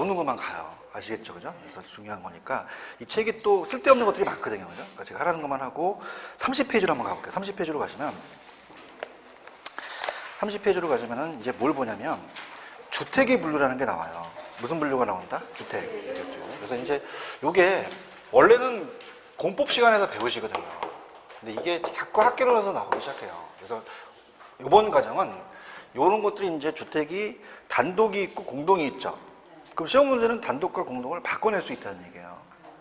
나오는 것만 가요. 아시겠죠? 그죠? 그래서 중요한 거니까 이 책이 또 쓸데없는 것들이 많거든요. 그죠? 그러니까 제가 하라는 것만 하고 30페이지로 한번 가볼게요. 30페이지로 가시면 30페이지로 가시면은 이제 뭘 보냐면 주택의 분류라는 게 나와요. 무슨 분류가 나온다? 주택. 그래서 이제 요게 원래는 공법 시간에서 배우시거든요. 근데 이게 자꾸 학교로서 나오기 시작해요. 그래서 이번 과정은 이런 것들이 이제 주택이 단독이 있고 공동이 있죠. 그럼 시험 문제는 단독과 공동을 바꿔낼 수 있다는 얘기예요.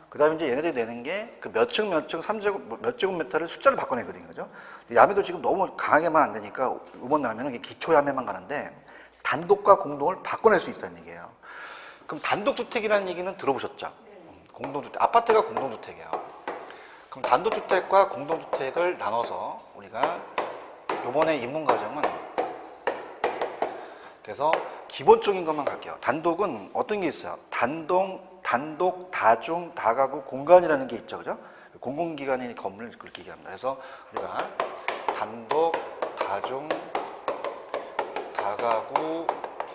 그 다음에 이제 얘네들이 내는 게 그 몇 층, 3제곱, 몇 제곱미터를 숫자를 바꿔내거든요. 그죠? 야매도 지금 너무 강하게만 안 되니까 이번 나면은 기초 야매만 가는데 단독과 공동을 바꿔낼 수 있다는 얘기예요. 그럼 단독주택이라는 얘기는 들어보셨죠? 공동주택, 아파트가 공동주택이에요. 그럼 단독주택과 공동주택을 나눠서 우리가 요번에 입문 과정은 그래서 기본적인 것만 갈게요. 단독은 어떤 게 있어요? 단독, 다중, 다가구, 공간이라는 게 있죠. 그죠? 공공기관의 건물을 그렇게 얘기합니다. 그래서 우리가 단독, 다중, 다가구,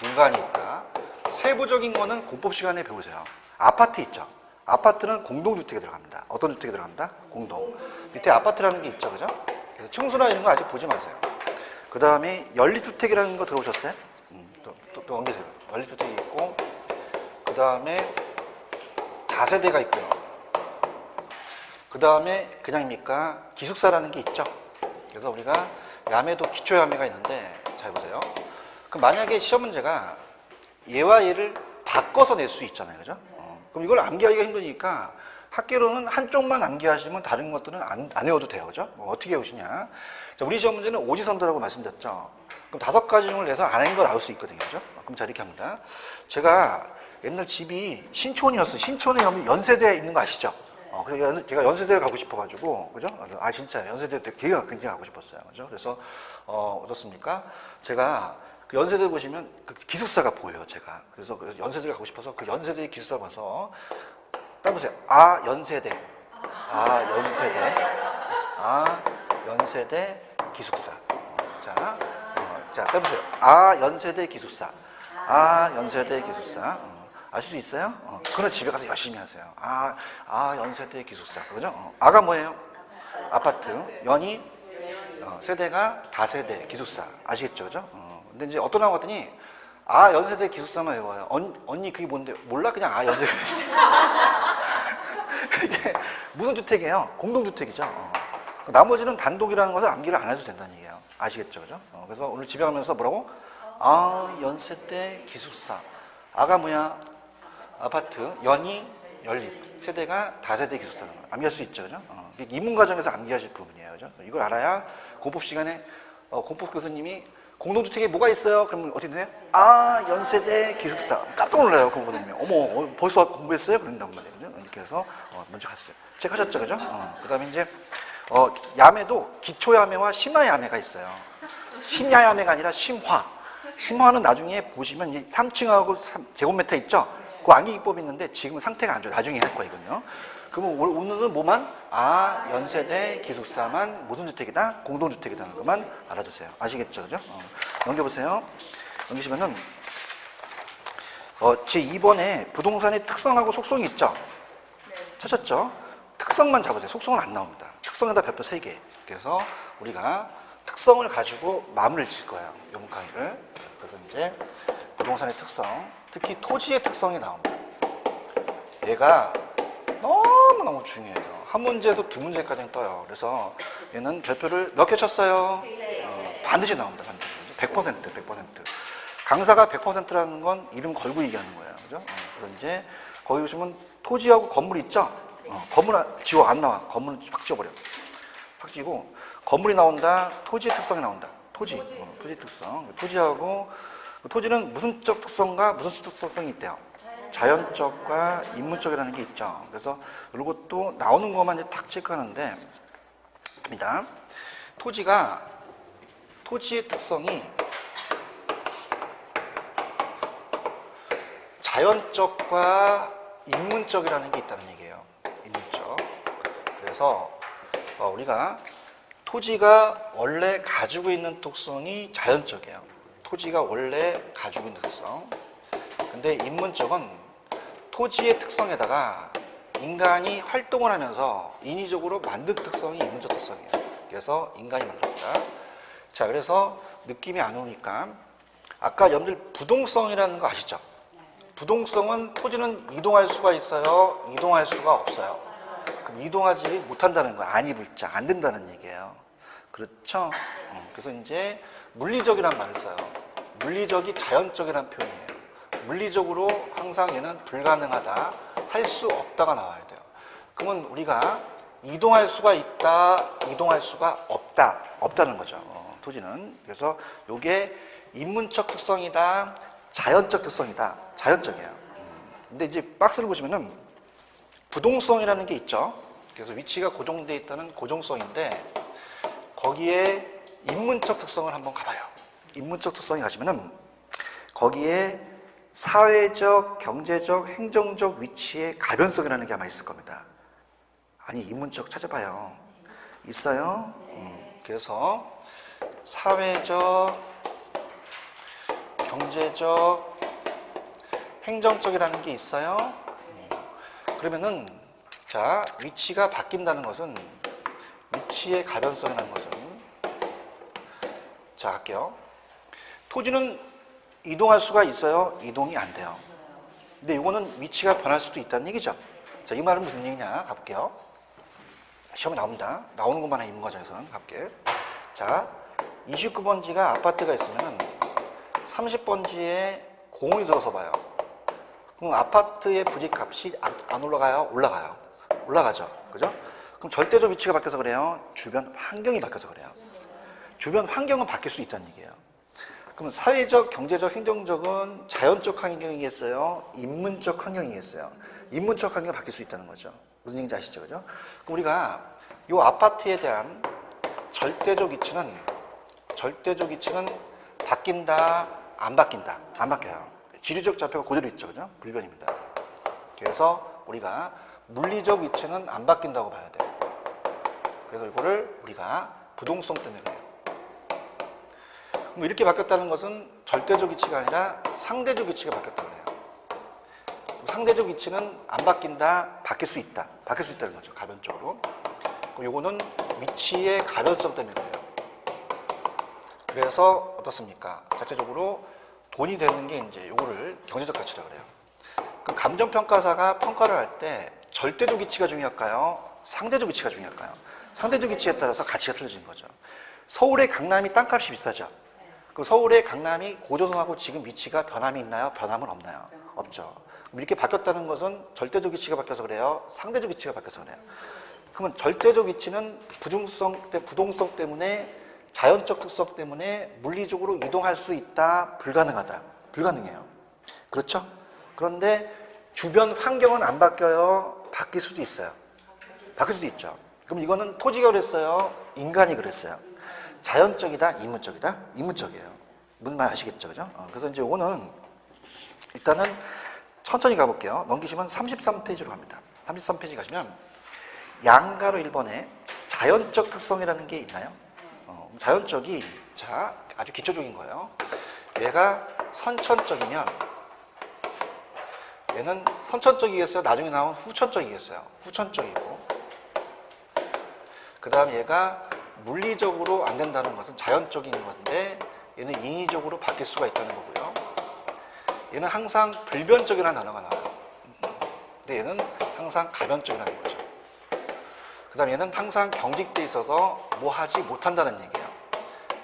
공간이 있다. 세부적인 거는 공법 시간에 배우세요. 아파트 있죠? 아파트는 공동주택에 들어갑니다. 어떤 주택에 들어간다? 공동. 밑에 아파트라는 게 있죠. 그죠? 그래서 층수나 이런 거 아직 보지 마세요. 그 다음에 연립주택이라는 거 들어보셨어요? 또 옮기세요. 연립주택이 있고, 그 다음에 다세대가 있고요. 그 다음에 그냥입니까? 기숙사라는 게 있죠. 그래서 우리가 야매도 기초야매가 있는데, 잘 보세요. 그럼 만약에 시험 문제가 얘와 얘를 바꿔서 낼 수 있잖아요. 그죠? 그럼 이걸 암기하기가 힘드니까 학계로는 한쪽만 암기하시면 다른 것들은 안 외워도 돼요. 그죠? 어떻게 외우시냐? 자, 우리 시험 문제는 오지선다라고 말씀드렸죠. 그럼 5가지 중을 내서 안 한 거 나올 수 있거든요. 그죠? 그럼 자, 이렇게 합니다. 제가 옛날 집이 신촌이었어요. 신촌에 연세대에 있는 거 아시죠? 그래서 제가 연세대에 가고 싶어가지고, 그죠? 아, 진짜 연세대 때 되게 굉장히 가고 싶었어요. 그죠? 그래서, 어떻습니까? 제가 그 연세대 보시면 그 기숙사가 보여요, 제가. 그래서 연세대를 가고 싶어서 그 연세대 기숙사 가서 따보세요. 아, 연세대. 아, 연세대. 아, 연세대 기숙사. 자, 따보세요. 아, 연세대 기숙사. 아, 연세대 기숙사. 아실 수 있어요? 그럼 집에 가서 열심히 하세요. 아, 연세대 기숙사. 그죠? 아가 뭐예요? 아파트. 연이 세대가 다세대 기숙사. 아시겠죠? 그죠? 근데 이제 어떤 나고 봤더니 아, 연세대 기숙사만 외워요. 언니 그게 뭔데? 몰라? 그냥 아, 연세대. 이게 무슨 주택이에요? 공동주택이죠. 나머지는 단독이라는 것을 암기를 안 해도 된다는 얘기예요. 아시겠죠? 그죠? 그래서 오늘 집에 가면서 뭐라고? 아, 연세대 기숙사. 아가 뭐야? 아파트. 연이 연립. 세대가 다세대 기숙사라는 거. 암기할 수 있죠. 그죠? 이문 과정에서 암기하실 부분이에요. 그죠? 이걸 알아야 공법 시간에 공법 교수님이 공동주택에 뭐가 있어요? 그러면 어떻게 돼요? 아, 연세대 기숙사. 깜짝 놀라요. 그거 보시면. 어머, 벌써 공부했어요? 그런단 말이에요. 그죠? 이렇게 해서 먼저 갔어요. 체크하셨죠? 그죠? 그 다음에 이제 야매도 기초야매와 심화야매가 있어요. 심야야매가 아니라 심화. 심화는 나중에 보시면 3층하고 제곱미터 있죠? 그 암기기법이 있는데 지금은 상태가 안 좋아요. 나중에 할 거예요. 이거는요. 그러면 오늘은 뭐만? 아, 연세대 기숙사만 무슨 주택이다? 공동주택이라는 것만 알아두세요. 아시겠죠? 그죠? 넘겨보세요. 넘기시면은 제2번에 부동산의 특성하고 속성이 있죠? 찾았죠? 특성만 잡으세요. 속성은 안 나옵니다. 특성에다 별표 3개. 그래서 우리가 특성을 가지고 마무리를 질 거예요. 이번 강의를. 그래서 이제 부동산의 특성, 특히 토지의 특성이 나옵니다. 얘가 너무너무 중요해요. 한 문제에서 2문제까지 떠요. 그래서 얘는 별표를 몇 개 쳤어요? 반드시 나옵니다. 반드시. 100%. 강사가 100%라는 건 이름 걸고 얘기하는 거예요. 그죠? 그래서 이제 거기 보시면 토지하고 건물 있죠? 건물 지워 안 나와. 건물은 확 지워버려. 확 지고 건물이 나온다. 토지의 특성이 나온다. 토지 특성. 토지는 무슨적 특성과 무슨 특성이 있대요? 자연적과 인문적이라는 게 있죠. 그래서 이것도 나오는 것만 이제 탁 체크하는데, 입니다. 토지의 특성이 자연적과 인문적이라는 게 있다는 얘기예요. 인문적. 그래서 우리가 토지가 원래 가지고 있는 특성이 자연적이에요. 토지가 원래 가지고 있는 특성. 근데 인문적은 토지의 특성에다가 인간이 활동을 하면서 인위적으로 만든 특성이 인문적 특성이에요. 그래서 인간이 만들었다. 자, 그래서 느낌이 안 오니까 아까 여러분들 부동성이라는 거 아시죠? 부동성은 토지는 이동할 수가 있어요? 이동할 수가 없어요? 그럼 이동하지 못한다는 거야. 아니 불자, 안 된다는 얘기예요. 그렇죠? 그래서 이제 물리적이란 말을 써요. 물리적이 자연적이라는 표현이에요. 물리적으로 항상 얘는 불가능하다, 할 수 없다가 나와야 돼요. 그러면 우리가 이동할 수가 있다, 이동할 수가 없다, 없다는 거죠. 토지는. 그래서 이게 인문적 특성이다, 자연적 특성이다. 자연적이에요. 근데 이제 박스를 보시면은 부동성이라는 게 있죠. 그래서 위치가 고정되어 있다는 고정성인데 거기에 인문적 특성을 한번 가봐요. 인문적 특성이 가시면은 거기에 사회적, 경제적, 행정적 위치의 가변성이라는 게 아마 있을 겁니다. 아니, 인문적 찾아봐요. 있어요. 그래서 사회적, 경제적, 행정적이라는 게 있어요. 그러면은 자, 위치가 바뀐다는 것은 위치의 가변성이라는 것은 자, 할게요. 토지는 이동할 수가 있어요? 이동이 안 돼요. 근데 이거는 위치가 변할 수도 있다는 얘기죠. 자, 이 말은 무슨 얘기냐? 가볼게요. 시험에 나옵니다. 나오는 것만 있는 과정에서는 가볼게요. 자, 29번지가 아파트가 있으면 30번지에 공원이 들어서 봐요. 그럼 아파트의 부지값이 안 올라가요? 올라가요. 올라가죠. 그죠? 그럼 절대적 위치가 바뀌어서 그래요? 주변 환경이 바뀌어서 그래요. 주변 환경은 바뀔 수 있다는 얘기예요. 그럼 사회적, 경제적, 행정적은 자연적 환경이겠어요? 인문적 환경이겠어요? 인문적 환경이 바뀔 수 있다는 거죠. 무슨 얘기인지 아시죠? 그죠? 그럼 우리가 이 아파트에 대한 절대적 위치는 바뀐다, 안 바뀐다? 안 바뀌어요. 지리적 좌표가 그대로 있죠. 그죠? 불변입니다. 그래서 우리가 물리적 위치는 안 바뀐다고 봐야 돼요. 그래서 이거를 우리가 부동성 때문에 그래요. 그럼 이렇게 바뀌었다는 것은 절대적 위치가 아니라 상대적 위치가 바뀌었다고 해요. 상대적 위치는 안 바뀐다, 바뀔 수 있다. 바뀔 수 있다는 거죠. 가변적으로. 그럼 요거는 위치의 가변성 때문에 그래요. 그래서 어떻습니까? 자체적으로 돈이 되는 게 이제 요거를 경제적 가치라고 그래요. 그럼 감정평가사가 평가를 할 때 절대적 위치가 중요할까요? 상대적 위치가 중요할까요? 상대적 위치에 따라서 가치가 틀려지는 거죠. 서울의 강남이 땅값이 비싸죠. 그럼 서울의 강남이 고조선하고 지금 위치가 변함이 있나요? 변함은 없나요? 없죠. 이렇게 바뀌었다는 것은 절대적 위치가 바뀌어서 그래요? 상대적 위치가 바뀌어서 그래요? 그러면 절대적 위치는 부동성 때문에 자연적 특성 때문에 물리적으로 이동할 수 있다, 불가능하다. 불가능해요. 그렇죠? 그런데 주변 환경은 안 바뀌어요? 바뀔 수도 있어요. 바뀔 수도 있죠. 그럼 이거는 토지가 그랬어요? 인간이 그랬어요? 자연적이다, 인문적이다? 인문적이에요. 무슨 말 아시겠죠? 그죠? 그래서 이제 이거는 일단은 천천히 가볼게요. 넘기시면 33페이지로 갑니다. 33페이지 가시면 양가로 1번에 자연적 특성이라는 게 있나요? 자연적이 자 아주 기초적인 거예요. 얘가 선천적이면 얘는 선천적이겠어요? 나중에 나온 후천적이겠어요? 후천적이고 그 다음 얘가 물리적으로 안 된다는 것은 자연적인 건데 얘는 인위적으로 바뀔 수가 있다는 거고요. 얘는 항상 불변적이라는 단어가 나와요. 근데 얘는 항상 가변적이라는 거죠. 그 다음 얘는 항상 경직돼 있어서 뭐 하지 못한다는 얘기예요.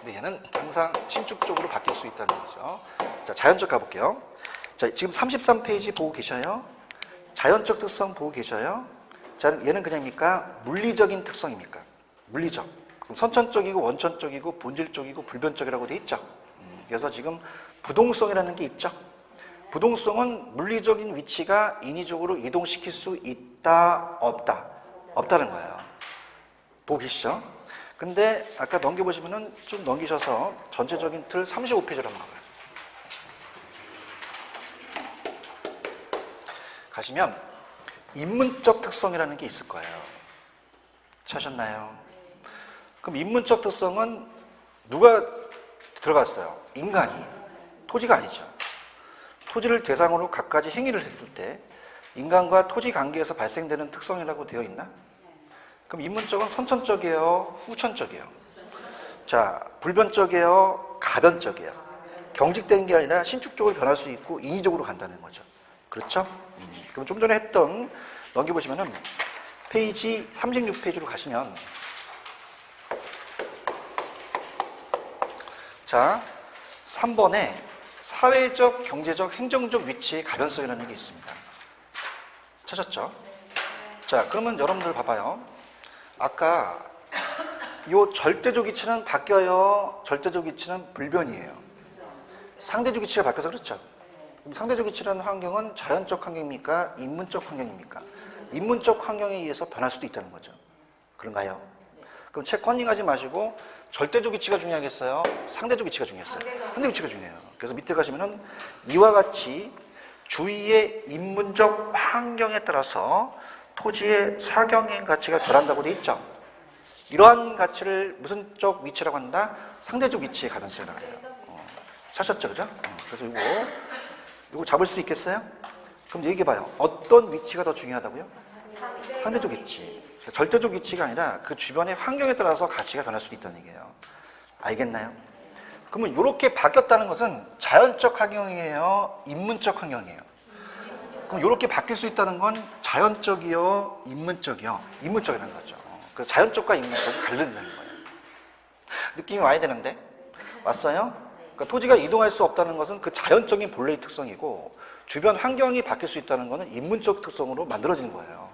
근데 얘는 항상 신축적으로 바뀔 수 있다는 거죠. 자, 자연적 가볼게요. 자, 지금 33페이지 보고 계셔요? 자연적 특성 보고 계셔요? 자, 얘는 그냥입니까? 물리적인 특성입니까? 물리적. 그럼 선천적이고 원천적이고 본질적이고 불변적이라고 돼 있죠. 그래서 지금 부동성이라는 게 있죠. 부동성은 물리적인 위치가 인위적으로 이동시킬 수 있다, 없다? 없다는 거예요. 보고 계시죠? 근데 아까 넘겨보시면은 쭉 넘기셔서 전체적인 틀 35페이지로 한번 가봐요. 가시면 인문적 특성이라는 게 있을 거예요. 찾으셨나요? 그럼 인문적 특성은 누가 들어갔어요? 인간이. 토지가 아니죠. 토지를 대상으로 갖가지 행위를 했을 때 인간과 토지 관계에서 발생되는 특성이라고 되어 있나? 그럼 인문적은 선천적이에요? 후천적이에요? 자, 불변적이에요? 가변적이에요? 경직된 게 아니라 신축적으로 변할 수 있고 인위적으로 간다는 거죠. 그렇죠? 그럼 좀 전에 했던 넘겨보시면은 페이지 36페이지로 가시면 자, 3번에 사회적, 경제적, 행정적 위치의 가변성이라는 게 있습니다. 찾았죠? 자, 그러면 여러분들 봐봐요. 아까 요 절대적 위치는 바뀌어요? 절대적 위치는 불변이에요? 상대적 위치가 바뀌어서 그렇죠? 그럼 상대적 위치라는 환경은 자연적 환경입니까? 인문적 환경입니까? 인문적 환경에 의해서 변할 수도 있다는 거죠. 그런가요? 그럼 책 컨닝하지 마시고 절대적 위치가 중요하겠어요? 상대적 위치가 중요했어요? 상대적 위치가 중요해요. 그래서 밑에 가시면은 이와 같이 주위의 인문적 환경에 따라서 토지의 사경행 가치가 변한다고 돼 있죠. 이러한 가치를 무슨 쪽 위치라고 한다? 상대적 위치의 가변성이라고 해요. 찾았죠, 그죠? 그래서 이거 잡을 수 있겠어요? 그럼 얘기해봐요. 어떤 위치가 더 중요하다고요? 상대적 위치. 절대적 위치가 아니라 그 주변의 환경에 따라서 가치가 변할 수도 있다는 얘기예요. 알겠나요? 그러면 이렇게 바뀌었다는 것은 자연적 환경이에요? 인문적 환경이에요? 그럼 이렇게 바뀔 수 있다는 건 자연적이요? 인문적이요? 인문적이라는 거죠. 그래서 자연적과 인문적이 갈린다는 거예요. 느낌이 와야 되는데? 왔어요? 그러니까 토지가 이동할 수 없다는 것은 그 자연적인 본래의 특성이고 주변 환경이 바뀔 수 있다는 것은 인문적 특성으로 만들어지는 거예요.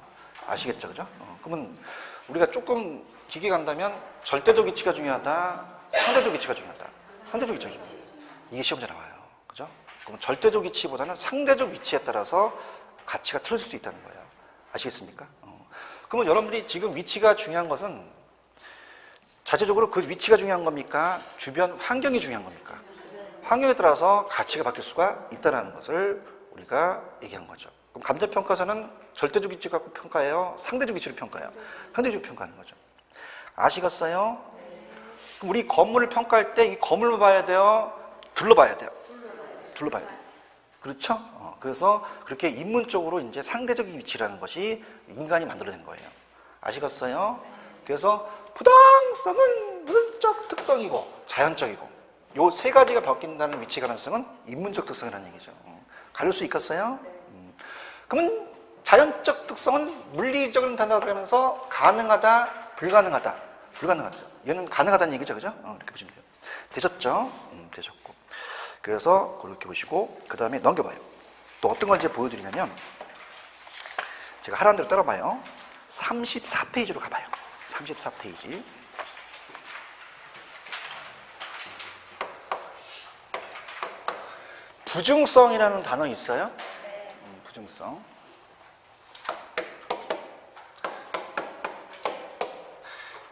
아시겠죠? 그죠? 그러면 우리가 조금 깊게 간다면 절대적 위치가 중요하다, 상대적 위치가 중요하다. 상대적 위치가 중요하다. 이게 시험제 나와요. 그죠? 그럼 절대적 위치보다는 상대적 위치에 따라서 가치가 틀릴 수도 있다는 거예요. 아시겠습니까? 그러면 여러분들이 지금 위치가 중요한 것은 자체적으로 그 위치가 중요한 겁니까? 주변 환경이 중요한 겁니까? 환경에 따라서 가치가 바뀔 수가 있다는 것을 우리가 얘기한 거죠. 그럼 감정평가사는 절대적 위치 갖고 평가해요? 상대적 위치를 평가해요? 상대적으로 평가하는 거죠. 아시겠어요? 그럼 우리 건물을 평가할 때 이 건물만 봐야 돼요? 둘러봐야 돼요? 둘러봐야 돼요. 그렇죠? 그래서 그렇게 인문적으로 이제 상대적인 위치라는 것이 인간이 만들어낸 거예요. 아시겠어요? 그래서 부당성은 무슨적 특성이고 자연적이고 요 세 가지가 바뀐다는 위치 가능성은 인문적 특성이라는 얘기죠. 가릴 수 있겠어요? 그러면 자연적 특성은 물리적인 단어가 들어가면서 가능하다, 불가능하다. 불가능하죠. 얘는 가능하다는 얘기죠. 그죠? 이렇게 보시면 돼요. 되셨죠? 되셨고. 그래서 그렇게 보시고 그 다음에 넘겨봐요. 또 어떤 걸 이제 보여드리냐면 제가 하라는 대로 따라봐요. 34페이지로 가봐요. 34페이지. 부중성이라는 단어 있어요? 부중성.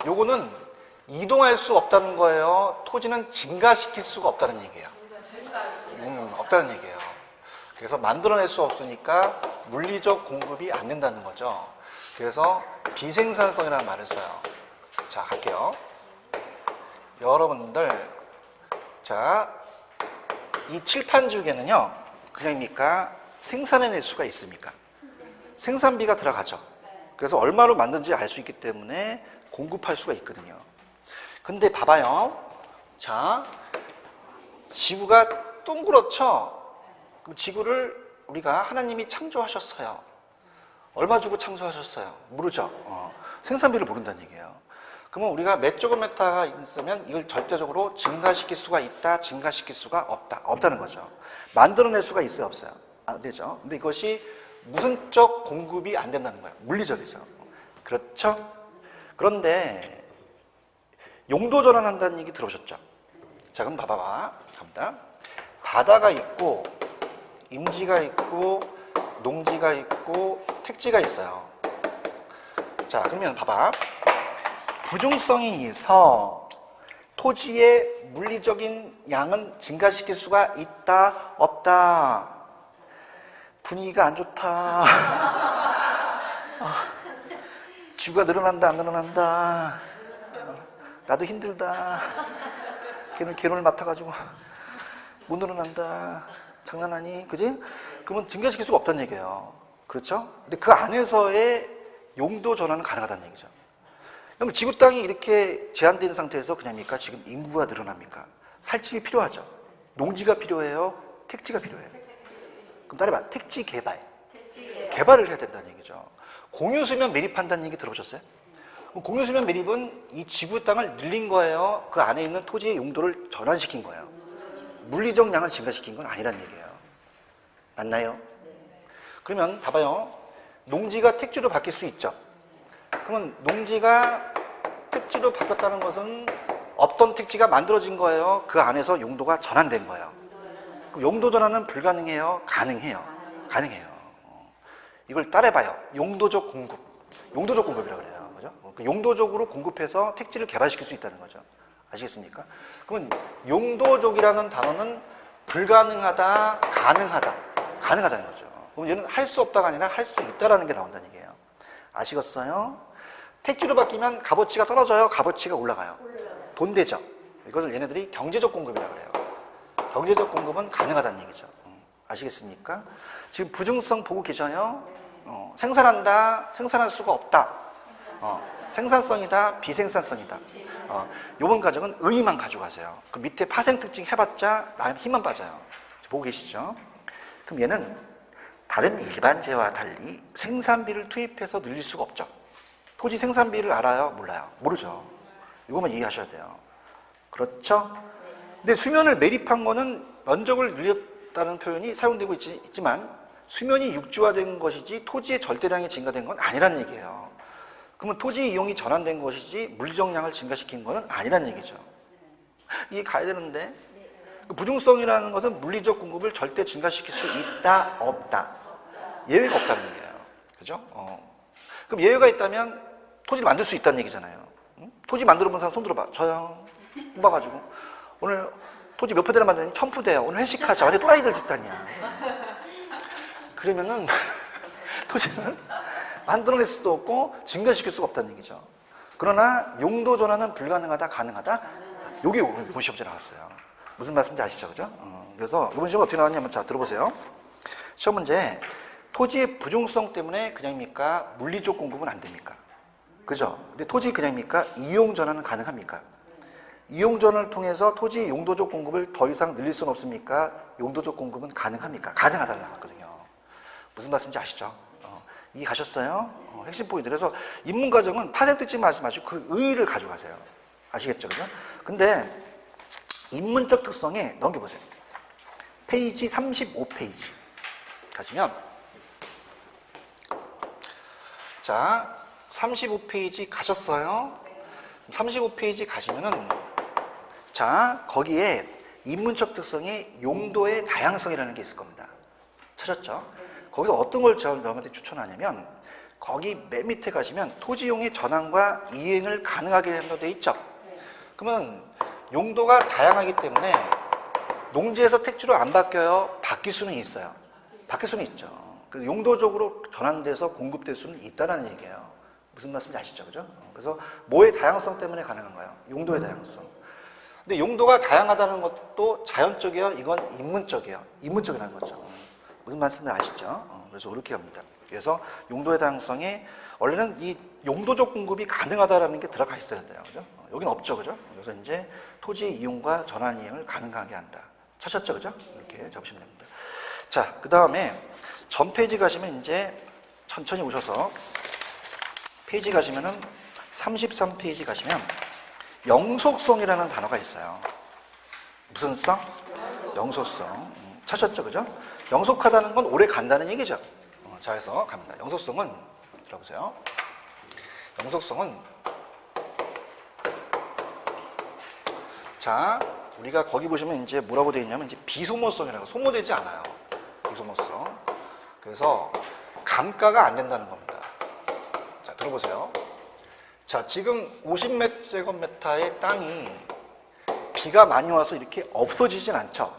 요거는 이동할 수 없다는 거예요. 토지는 증가시킬 수가 없다는 얘기예요. 없다는 얘기예요. 그래서 만들어낼 수 없으니까 물리적 공급이 안 된다는 거죠. 그래서 비생산성이라는 말을 써요. 자, 갈게요. 여러분들, 자, 이 칠판죽에는요, 그냥입니까? 생산해낼 수가 있습니까? 생산비가 들어가죠. 그래서 얼마로 만든지 알 수 있기 때문에 공급할 수가 있거든요. 근데 봐봐요. 자, 지구가 둥그렇죠? 그럼 지구를 우리가 하나님이 창조하셨어요. 얼마 주고 창조하셨어요? 모르죠. 생산비를 모른다는 얘기예요. 그러면 우리가 몇 제곱미터가 있으면 이걸 절대적으로 증가시킬 수가 있다, 증가시킬 수가 없다. 없다는 거죠. 만들어낼 수가 있어요, 없어요? 안 되죠. 근데 이것이 무슨적 공급이 안 된다는 거예요. 물리적이죠. 그렇죠? 그런데 용도 전환한다는 얘기 들어보셨죠? 자, 그럼 봐봐. 갑니다. 바다가 있고 임지가 있고 농지가 있고 택지가 있어요. 자, 그러면 봐봐. 부중성에 의해서 토지의 물리적인 양은 증가시킬 수가 있다, 없다. 분위기가 안 좋다. 지구가 늘어난다, 안 늘어난다. 나도 힘들다. 개론을 맡아가지고 못 늘어난다. 장난하니? 그지? 그러면 증가시킬 수가 없다는 얘기예요. 그렇죠? 근데 그 안에서의 용도 전환은 가능하다는 얘기죠. 그럼 지구 땅이 이렇게 제한된 상태에서 그냥입니까? 지금 인구가 늘어납니까? 살집이 필요하죠. 농지가 필요해요? 택지가 필요해요? 그럼 따라해봐. 택지 개발. 개발을 해야 된다는 얘기죠. 공유수면 매립한다는 얘기 들어보셨어요? 공유수면 매립은 이 지구 땅을 늘린 거예요? 그 안에 있는 토지의 용도를 전환시킨 거예요? 물리적 양을 증가시킨 건 아니란 얘기예요. 맞나요? 그러면 봐봐요. 농지가 택지로 바뀔 수 있죠. 그러면 농지가 택지로 바뀌었다는 것은 없던 택지가 만들어진 거예요? 그 안에서 용도가 전환된 거예요? 그럼 용도 전환은 불가능해요? 가능해요? 가능해요. 이걸 따라해봐요. 용도적 공급. 용도적 공급이라고 그래요. 그죠? 용도적으로 공급해서 택지를 개발시킬 수 있다는 거죠. 아시겠습니까? 그러면 용도적이라는 단어는 불가능하다, 가능하다. 가능하다는 거죠. 그럼 얘는 할 수 없다가 아니라 할 수 있다라는 게 나온다는 얘기예요. 아시겠어요? 택지로 바뀌면 값어치가 떨어져요? 값어치가 올라가요? 돈 되죠? 이것을 얘네들이 경제적 공급이라고 그래요. 경제적 공급은 가능하다는 얘기죠. 아시겠습니까? 지금 부증성 보고 계셔요? 생산한다, 생산할 수가 없다. 생산성이다, 비생산성이다. 요번 과정은 의의만 가져가세요. 그 밑에 파생 특징 해봤자 나름 힘만 빠져요. 보고 계시죠? 그럼 얘는 다른 일반재와 달리 생산비를 투입해서 늘릴 수가 없죠. 토지 생산비를 알아요? 몰라요? 모르죠. 이것만 이해하셔야 돼요. 그렇죠? 근데 수면을 매립한 거는 면적을 늘렸다는 표현이 사용되고 있지만 수면이 육지화된 것이지 토지의 절대량이 증가된 건 아니란 얘기예요. 그러면 토지 이용이 전환된 것이지 물리적량을 증가시킨 것은 아니란 얘기죠. 이게 가야 되는데 부중성이라는 것은 물리적 공급을 절대 증가시킬 수 있다, 없다. 예외가 없다는 얘기예요. 그죠? 그럼 예외가 있다면 토지를 만들 수 있다는 얘기잖아요. 응? 토지 만들어 본 사람 손 들어봐. 저요. 뽑아가지고 오늘 토지 몇 푸대를 만드니 1000푸대요. 오늘 회식하자. 완전 또라이들 집단이야. 그러면은 토지는 만들어낼 수도 없고 증가시킬 수가 없다는 얘기죠. 그러나 용도 전환은 불가능하다, 가능하다. 요게 이번 시험제 나왔어요. 무슨 말씀인지 아시죠? 그죠? 그래서 이번 시험 어떻게 나왔냐면 자 들어보세요. 시험 문제 토지의 부중성 때문에 그냥입니까? 물리적 공급은 안 됩니까? 그죠? 근데 토지 그냥입니까? 이용 전환은 가능합니까? 이용 전환을 통해서 토지 용도적 공급을 더 이상 늘릴 수는 없습니까? 용도적 공급은 가능합니까? 가능하다고 나왔거든요. 무슨 말씀인지 아시죠? 이해 가셨어요? 핵심 포인트. 그래서 입문 과정은 파생특징 하지 마시고 그 의의를 가져가세요. 아시겠죠? 그죠? 근데 입문적 특성에 넘겨보세요. 페이지 35페이지 가시면 자 35페이지 가셨어요? 35페이지 가시면은 자 거기에 입문적 특성의 용도의 다양성이라는 게 있을 겁니다. 찾았죠? 거기서 어떤 걸 제가 여러분한테 추천하냐면 거기 맨 밑에 가시면 토지용의 전환과 이행을 가능하게 한다고 되어 있죠? 그러면 용도가 다양하기 때문에 농지에서 택지로 안 바뀌어요? 바뀔 수는 있어요. 바뀔 수는 있죠. 그래서 용도적으로 전환돼서 공급될 수는 있다는 얘기예요. 무슨 말씀인지 아시죠? 그죠? 그래서 뭐의 다양성 때문에 가능한 거예요? 용도의 다양성. 근데 용도가 다양하다는 것도 자연적이에요? 이건 인문적이에요. 인문적이라는 거죠. 무슨 말씀인지 아시죠? 그래서 그렇게 합니다. 그래서 용도의 다양성에 원래는 이 용도적 공급이 가능하다라는 게 들어가 있어야 돼요. 그죠? 여기는 없죠. 그죠? 그래서 이제 토지 이용과 전환 이행을 가능하게 한다. 찾았죠? 그죠? 이렇게 잡으시면 됩니다. 자, 그 다음에 전 페이지 가시면 이제 천천히 오셔서 페이지 가시면은 33페이지 가시면 영속성이라는 단어가 있어요. 무슨 성? 영속성. 찾았죠? 그죠? 영속하다는 건 오래 간다는 얘기죠. 자, 해서 갑니다. 영속성은 들어보세요. 영속성은 자, 우리가 거기 보시면 이제 뭐라고 되어 있냐면 이제 비소모성이라고 소모되지 않아요. 비소모성. 그래서 감가가 안 된다는 겁니다. 자, 들어보세요. 자, 지금 50제곱미터의 땅이 비가 많이 와서 이렇게 없어지진 않죠.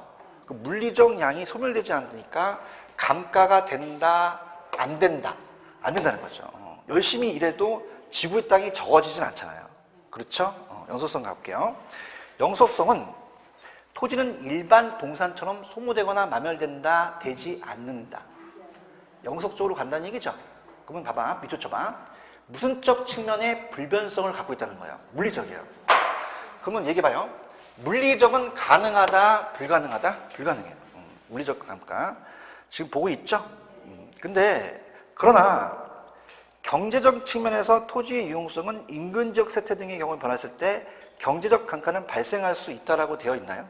그 물리적 양이 소멸되지 않으니까 감가가 된다, 안 된다. 안 된다는 거죠. 열심히 일해도 지구의 땅이 적어지진 않잖아요. 그렇죠? 영속성 가볼게요. 영속성은 토지는 일반 동산처럼 소모되거나 마멸된다, 되지 않는다. 영속적으로 간다는 얘기죠. 그러면 봐봐, 밑줄 쳐봐. 무슨적 측면의 불변성을 갖고 있다는 거예요. 물리적이에요. 그러면 얘기해봐요. 물리적은 가능하다, 불가능하다? 불가능해요. 물리적 감가. 지금 보고 있죠? 근데 그러나 경제적 측면에서 토지의 유용성은 인근 지역 세태 등의 경우에 변했을 때 경제적 감가는 발생할 수 있다라고 되어 있나요?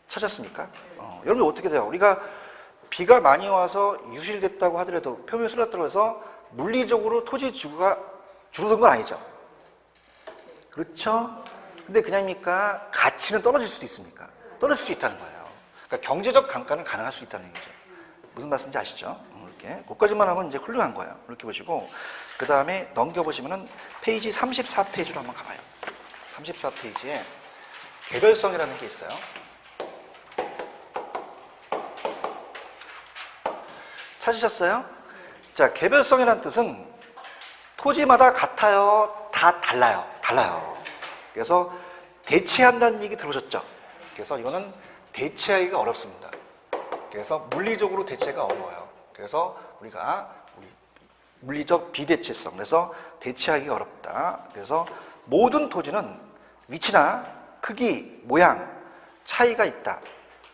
찾았습니까? 여러분 어떻게 돼요? 우리가 비가 많이 와서 유실됐다고 하더라도 표면이 쏠렸다고 해서 물리적으로 토지 지구가 줄어든 건 아니죠. 그렇죠? 근데 그냥입니까? 가치는 떨어질 수도 있습니까? 떨어질 수 있다는 거예요. 그러니까 경제적 감가는 가능할 수 있다는 얘기죠. 무슨 말씀인지 아시죠? 이렇게. 그것까지만 하면 이제 훌륭한 거예요. 이렇게 보시고 그 다음에 넘겨보시면은 페이지 34페이지로 한번 가봐요. 34페이지에 개별성이라는 게 있어요. 찾으셨어요? 자, 개별성이라는 뜻은 토지마다 같아요? 다 달라요? 달라요. 그래서 대체한다는 얘기 들어보셨죠? 그래서 이거는 대체하기가 어렵습니다. 그래서 물리적으로 대체가 어려워요. 그래서 우리가 물리적 비대체성, 그래서 대체하기가 어렵다. 그래서 모든 토지는 위치나 크기, 모양, 차이가 있다.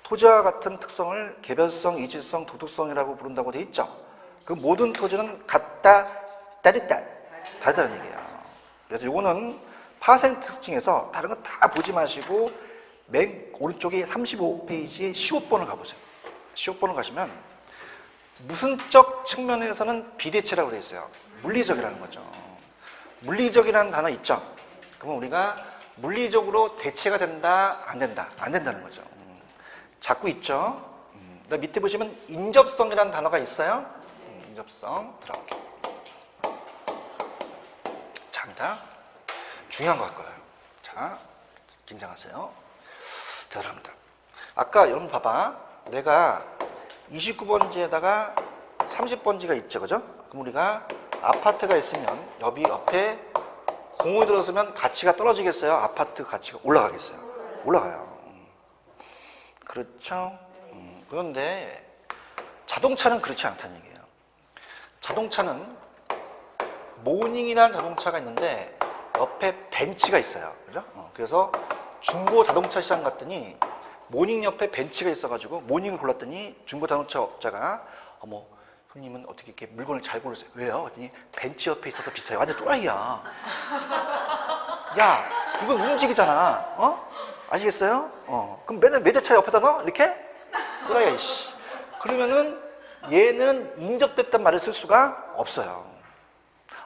토지와 같은 특성을 개별성, 이질성, 도덕성이라고 부른다고 돼 있죠. 그 모든 토지는 같다, 다르다, 다르다는 얘기예요. 그래서 요거는 파생 특징에서 다른 거 다 보지 마시고 맨 오른쪽에 35페이지에 15번을 가보세요. 15번을 가시면 무슨적 측면에서는 비대체라고 되어 있어요. 물리적이라는 거죠. 물리적이라는 단어 있죠. 그러면 우리가 물리적으로 대체가 된다, 안 된다, 안 된다는 거죠. 자꾸 있죠. 그다음 밑에 보시면 인접성이라는 단어가 있어요. 인접성 들어갈게요. 자입니다. 중요한 거 할 거예요. 자, 긴장하세요. 자, 들어갑니다. 아까 여러분 봐봐. 내가 29번지에다가 30번지가 있죠, 그죠? 그럼 우리가 아파트가 있으면 여기 옆에 공을 들어서면 가치가 떨어지겠어요? 아파트 가치가 올라가겠어요? 올라가요. 그렇죠? 그런데 자동차는 그렇지 않다는 얘기예요. 자동차는 모닝이라는 자동차가 있는데 옆에 벤츠가 있어요. 그죠? 그래서 중고 자동차 시장 갔더니 모닝 옆에 벤츠가 있어가지고 모닝을 골랐더니 중고 자동차 업자가 어머 손님은 어떻게 이렇게 물건을 잘 고르세요? 왜요? 그랬더니 벤츠 옆에 있어서 비싸요. 완전 또라이야. 야, 이건 움직이잖아. 아시겠어요? 그럼 맨날 매대차 옆에다 넣어? 이렇게? 또라이야, 이씨. 그러면은 얘는 인접됐단 말을 쓸 수가 없어요.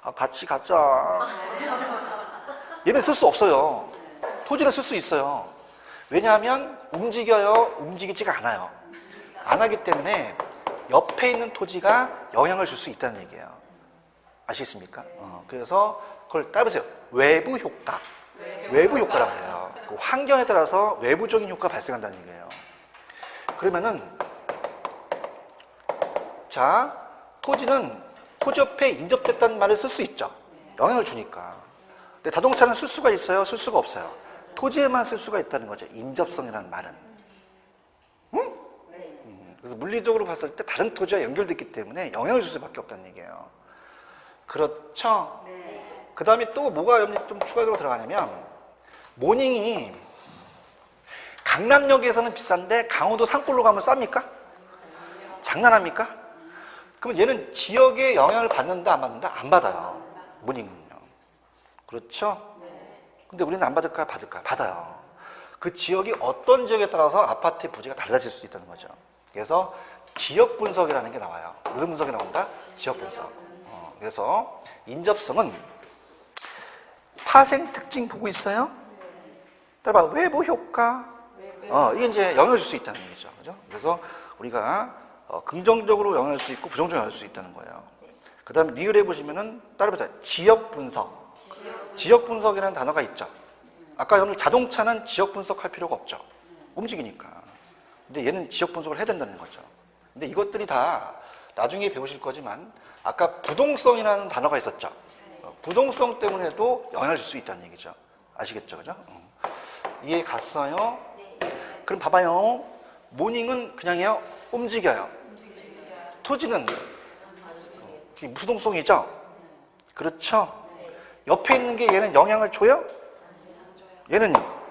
아, 같이 가자. 얘는 쓸 수 없어요. 토지는 쓸 수 있어요. 왜냐하면 움직여요? 움직이지가 않아요. 안 하기 때문에 옆에 있는 토지가 영향을 줄 수 있다는 얘기예요. 아시겠습니까? 그래서 그걸 따라보세요. 외부 효과. 외부 효과라고 해요. 그 환경에 따라서 외부적인 효과가 발생한다는 얘기예요. 그러면은 자, 토지는 토지 옆에 인접됐다는 말을 쓸 수 있죠. 영향을 주니까. 근데 자동차는 쓸 수가 있어요? 쓸 수가 없어요? 토지에만 쓸 수가 있다는 거죠. 인접성이라는 말은. 응? 그래서 물리적으로 봤을 때 다른 토지와 연결됐기 때문에 영향을 줄 수밖에 없다는 얘기예요. 그렇죠? 네. 그 다음에 또 뭐가 좀 추가적으로 들어가냐면 모닝이 강남역에서는 비싼데 강원도 산골로 가면 쌉니까? 장난합니까? 그러면 얘는 지역에 영향을 받는다 안 받는다? 안 받아요. 모닝은요. 그렇죠? 근데 우리는 안 받을까요? 받을까요? 받아요. 그 지역이 어떤 지역에 따라서 아파트의 부지가 달라질 수도 있다는 거죠. 그래서 지역 분석이라는 게 나와요. 무슨 분석이 나온다? 지역 분석. 그래서 인접성은 파생 특징 보고 있어요? 따라봐. 외부 효과. 이게 이제 영향을 줄 수 있다는 얘기죠. 그죠? 그래서 우리가 긍정적으로 영향을 줄 수 있고 부정적으로 영향을 줄 수 있다는 거예요. 그 다음에 리을에 보시면은 따라보세요. 지역 분석. 지역 분석이라는 단어가 있죠. 아까 여러분 자동차는 지역 분석할 필요가 없죠. 움직이니까. 근데 얘는 지역 분석을 해야 된다는 거죠. 근데 이것들이 다 나중에 배우실 거지만 아까 부동성이라는 단어가 있었죠. 부동성 때문에도 영향을 줄 수 있다는 얘기죠. 아시겠죠? 그죠? 이해 갔어요? 그럼 봐봐요. 모닝은 그냥요 움직여요. 토지는 부동성이죠? 그렇죠? 옆에 있는 게 얘는 영향을 줘요? 얘는요?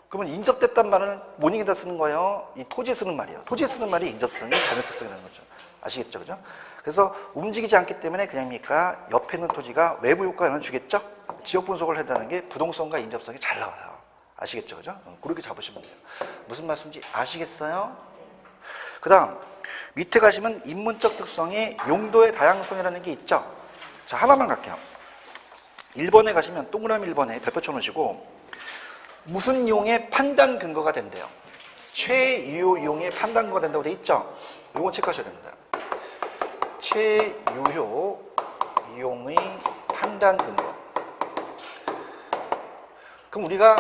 그러면 인접됐단 말은 모닝에다 쓰는 거예요? 이 토지에 쓰는 말이에요. 토지에 쓰는 말이 인접성이 자연특성이라는 거죠. 아시겠죠? 그죠? 그래서 움직이지 않기 때문에 그냥입니까? 옆에 있는 토지가 외부 효과 영향을 주겠죠? 지역 분석을 한다는 게 부동성과 인접성이 잘 나와요. 아시겠죠? 그죠? 그렇게 잡으시면 돼요. 무슨 말씀인지 아시겠어요? 그 다음 밑에 가시면 인문적 특성이 용도의 다양성이라는 게 있죠? 자, 하나만 갈게요. 1번에 가시면 동그라미 1번에 별표 쳐놓으시고 무슨 용의 판단 근거가 된대요. 최유효용의 판단 근거가 된다고 돼 있죠? 요건 체크하셔야 됩니다. 최유효용의 판단 근거. 그럼 우리가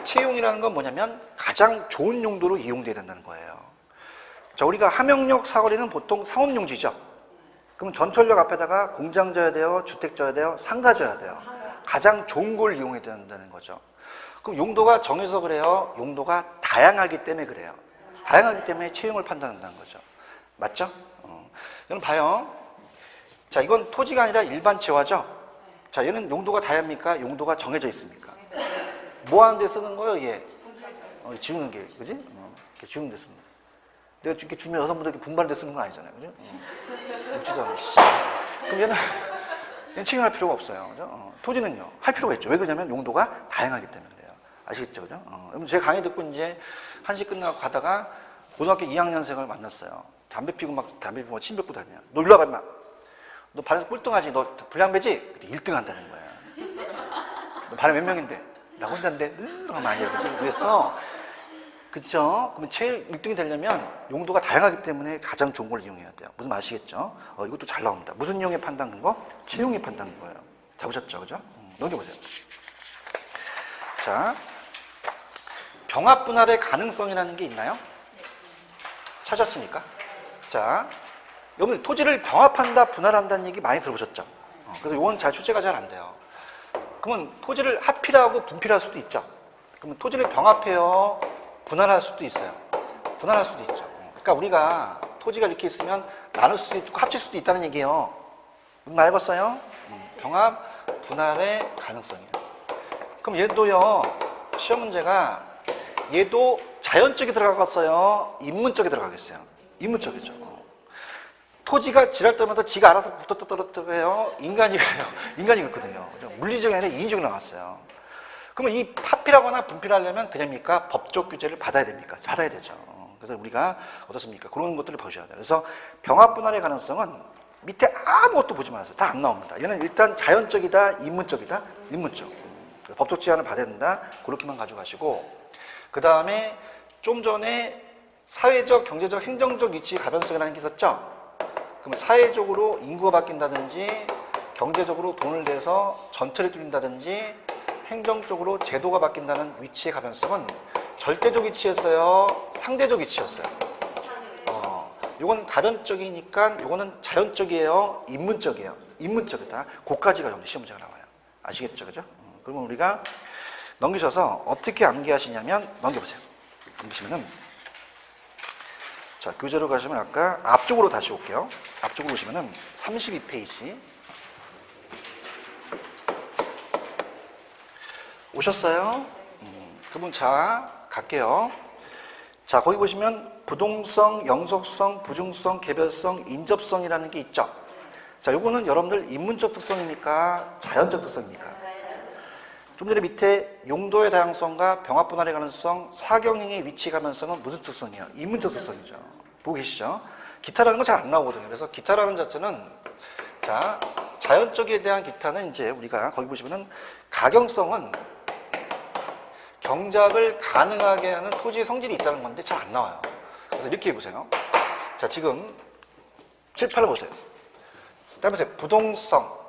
채용이라는 건 뭐냐면 가장 좋은 용도로 이용돼야 된다는 거예요. 자, 우리가 함영역 사거리는 보통 상업용지죠. 그럼 전철역 앞에다가 공장 져야 돼요? 주택 져야 돼요? 상가 져야 돼요? 가장 좋은 걸 이용해야 된다는 거죠. 그럼 용도가 정해서 그래요? 용도가 다양하기 때문에 그래요. 다양하기 때문에 채용을 판단한다는 거죠. 맞죠? 여러분 봐요. 자, 이건 토지가 아니라 일반 채화죠? 자, 얘는 용도가 다양합니까? 용도가 정해져 있습니까? 뭐 하는 데 쓰는 거예요, 얘? 지우는 게, 그지? 이렇게 지우는 데 쓰는 거. 내가 이렇게 주면 여성분들 이렇게 분발할 때 쓰는 거 아니잖아요, 그죠? 묻지도 씨. 그럼 얘는 채용할 필요가 없어요, 그죠? 토지는요, 할 필요가 있죠. 왜 그러냐면 용도가 다양하기 때문에 그래요. 아시겠죠, 그죠? 여러분, 제 강의 듣고 이제 1시 끝나고 가다가 고등학교 2학년생을 만났어요. 담배 피고 침 뱉고 다녀요. 너 일로 와봐, 임마. 너 반에서 꼴등하지? 너 불량배지? 1등 한다는 거야. 너 반에 몇 명인데? 나 혼자인데? 하면 아니에요, 그죠? 그래서 그렇죠? 그러면 제일 1등이 되려면 용도가 다양하기 때문에 가장 좋은 걸 이용해야 돼요. 무슨 말 아시겠죠? 이것도 잘 나옵니다. 무슨 용의 판단 근거? 채용의 판단 근거예요. 잡으셨죠? 그죠? 넘겨보세요. 자, 병합 분할의 가능성이라는 게 있나요? 찾았습니까? 자, 여러분 토지를 병합한다, 분할한다는 얘기 많이 들어보셨죠? 그래서 이건 출제가 잘 안 돼요. 그러면 토지를 합필하고 분필할 수도 있죠. 그러면 토지를 병합해요, 분할할 수도 있어요. 분할할 수도 있죠. 그러니까 우리가 토지가 이렇게 있으면 나눌 수도 있고 합칠 수도 있다는 얘기예요. 무슨 말 알겠어요? 병합 분할의 가능성이에요. 그럼 얘도요, 시험 문제가 얘도 자연적이 들어가겠어요? 인문적이 들어가겠어요? 인문적이죠. 토지가 지랄 떨면서 지가 알아서 붙었더라고요. 인간이 그래요. 인간이 그렇거든요. 물리적이 아니라 인위적으로 나왔어요. 그러면 이 합필하거나 분필하려면 그냥입니까? 법적 규제를 받아야 됩니까? 받아야 되죠. 그래서 우리가 어떻습니까? 그런 것들을 보셔야 돼요. 그래서 병합 분할의 가능성은 밑에 아무것도 보지 마세요. 다 안 나옵니다. 얘는 일단 자연적이다, 인문적이다, 인문적. 법적 제한을 받아야 된다. 그렇게만 가져가시고, 그 다음에 좀 전에 사회적, 경제적, 행정적 위치 가변성이라는 게 있었죠? 그러면 사회적으로 인구가 바뀐다든지, 경제적으로 돈을 내서 전철이 뚫린다든지, 행정적으로 제도가 바뀐다는 위치의 가변성은 절대적 위치였어요? 상대적 위치였어요? 이건 가변적이니까 이거는 자연적이에요? 인문적이에요? 인문적이다. 그까지가 여러분 시험 문제가 나와요. 아시겠죠? 그죠? 그러면 우리가 넘기셔서 어떻게 암기하시냐면 넘겨보세요. 넘기시면은 자, 교재로 가시면 아까 앞쪽으로 다시 올게요. 앞쪽으로 오시면은 32페이지 오셨어요? 그러면 자, 갈게요. 자, 거기 보시면 부동성, 영속성, 부중성, 개별성, 인접성이라는 게 있죠. 자, 요거는 여러분들 인문적 특성입니까? 자연적 특성입니까? 좀 전에 밑에 용도의 다양성과 병합 분할의 가능성, 사경행의 위치 가변성은 무슨 특성이에요? 인문적 특성이죠. 보고 계시죠? 기타라는 건 잘 안 나오거든요. 그래서 기타라는 자체는 자, 자연적에 대한 기타는 이제 우리가 거기 보시면은 가경성은 경작을 가능하게 하는 토지의 성질이 있다는 건데 잘 안 나와요. 그래서 이렇게 해보세요. 자, 지금 7, 8을 보세요. 다음에 보세요. 부동성,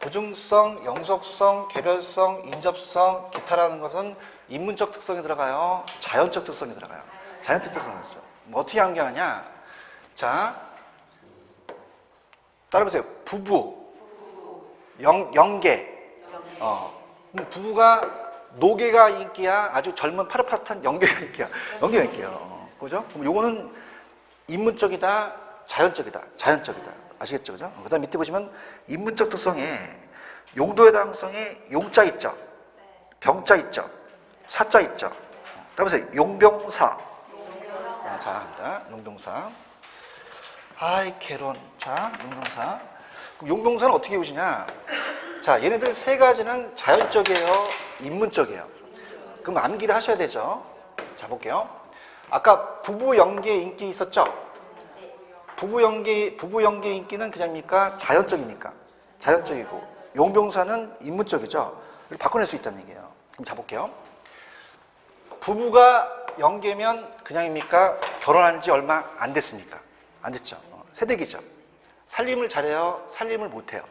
부중성, 영속성, 개별성, 인접성, 기타라는 것은 인문적 특성이 들어가요? 자연적 특성이 들어가요? 자연적 특성이죠. 뭐 어떻게 암기하냐? 자, 따라보세요. 부부, 영계. 부부가 노계가 인기야? 아주 젊은 파릇파릇한 영계가 인기야? 영계가 인기야. 그죠? 그럼 요거는 인문적이다, 자연적이다, 자연적이다. 아시겠죠? 그죠? 그 다음 밑에 보시면 인문적 특성에 용도 해당성에 용자 있죠? 병자 있죠? 사자 있죠? 다음에 용병사. 자, 합니다. 용병사. 아이, 개론. 자, 용병사. 그럼 용병사는 어떻게 보시냐? 자, 얘네들 세 가지는 자연적이에요? 인문적이에요? 그럼 암기를 하셔야 되죠? 자, 볼게요. 아까 부부 연계 인기 있었죠? 부부 연계 인기는 그냥입니까? 자연적입니까? 자연적이고 용병사는 인문적이죠. 이렇게 바꿔낼 수 있다는 얘기예요. 그럼 자 볼게요. 부부가 연계면 그냥입니까? 결혼한 지 얼마 안 됐습니까? 안 됐죠. 세대기죠. 살림을 잘해요? 살림을 못해요?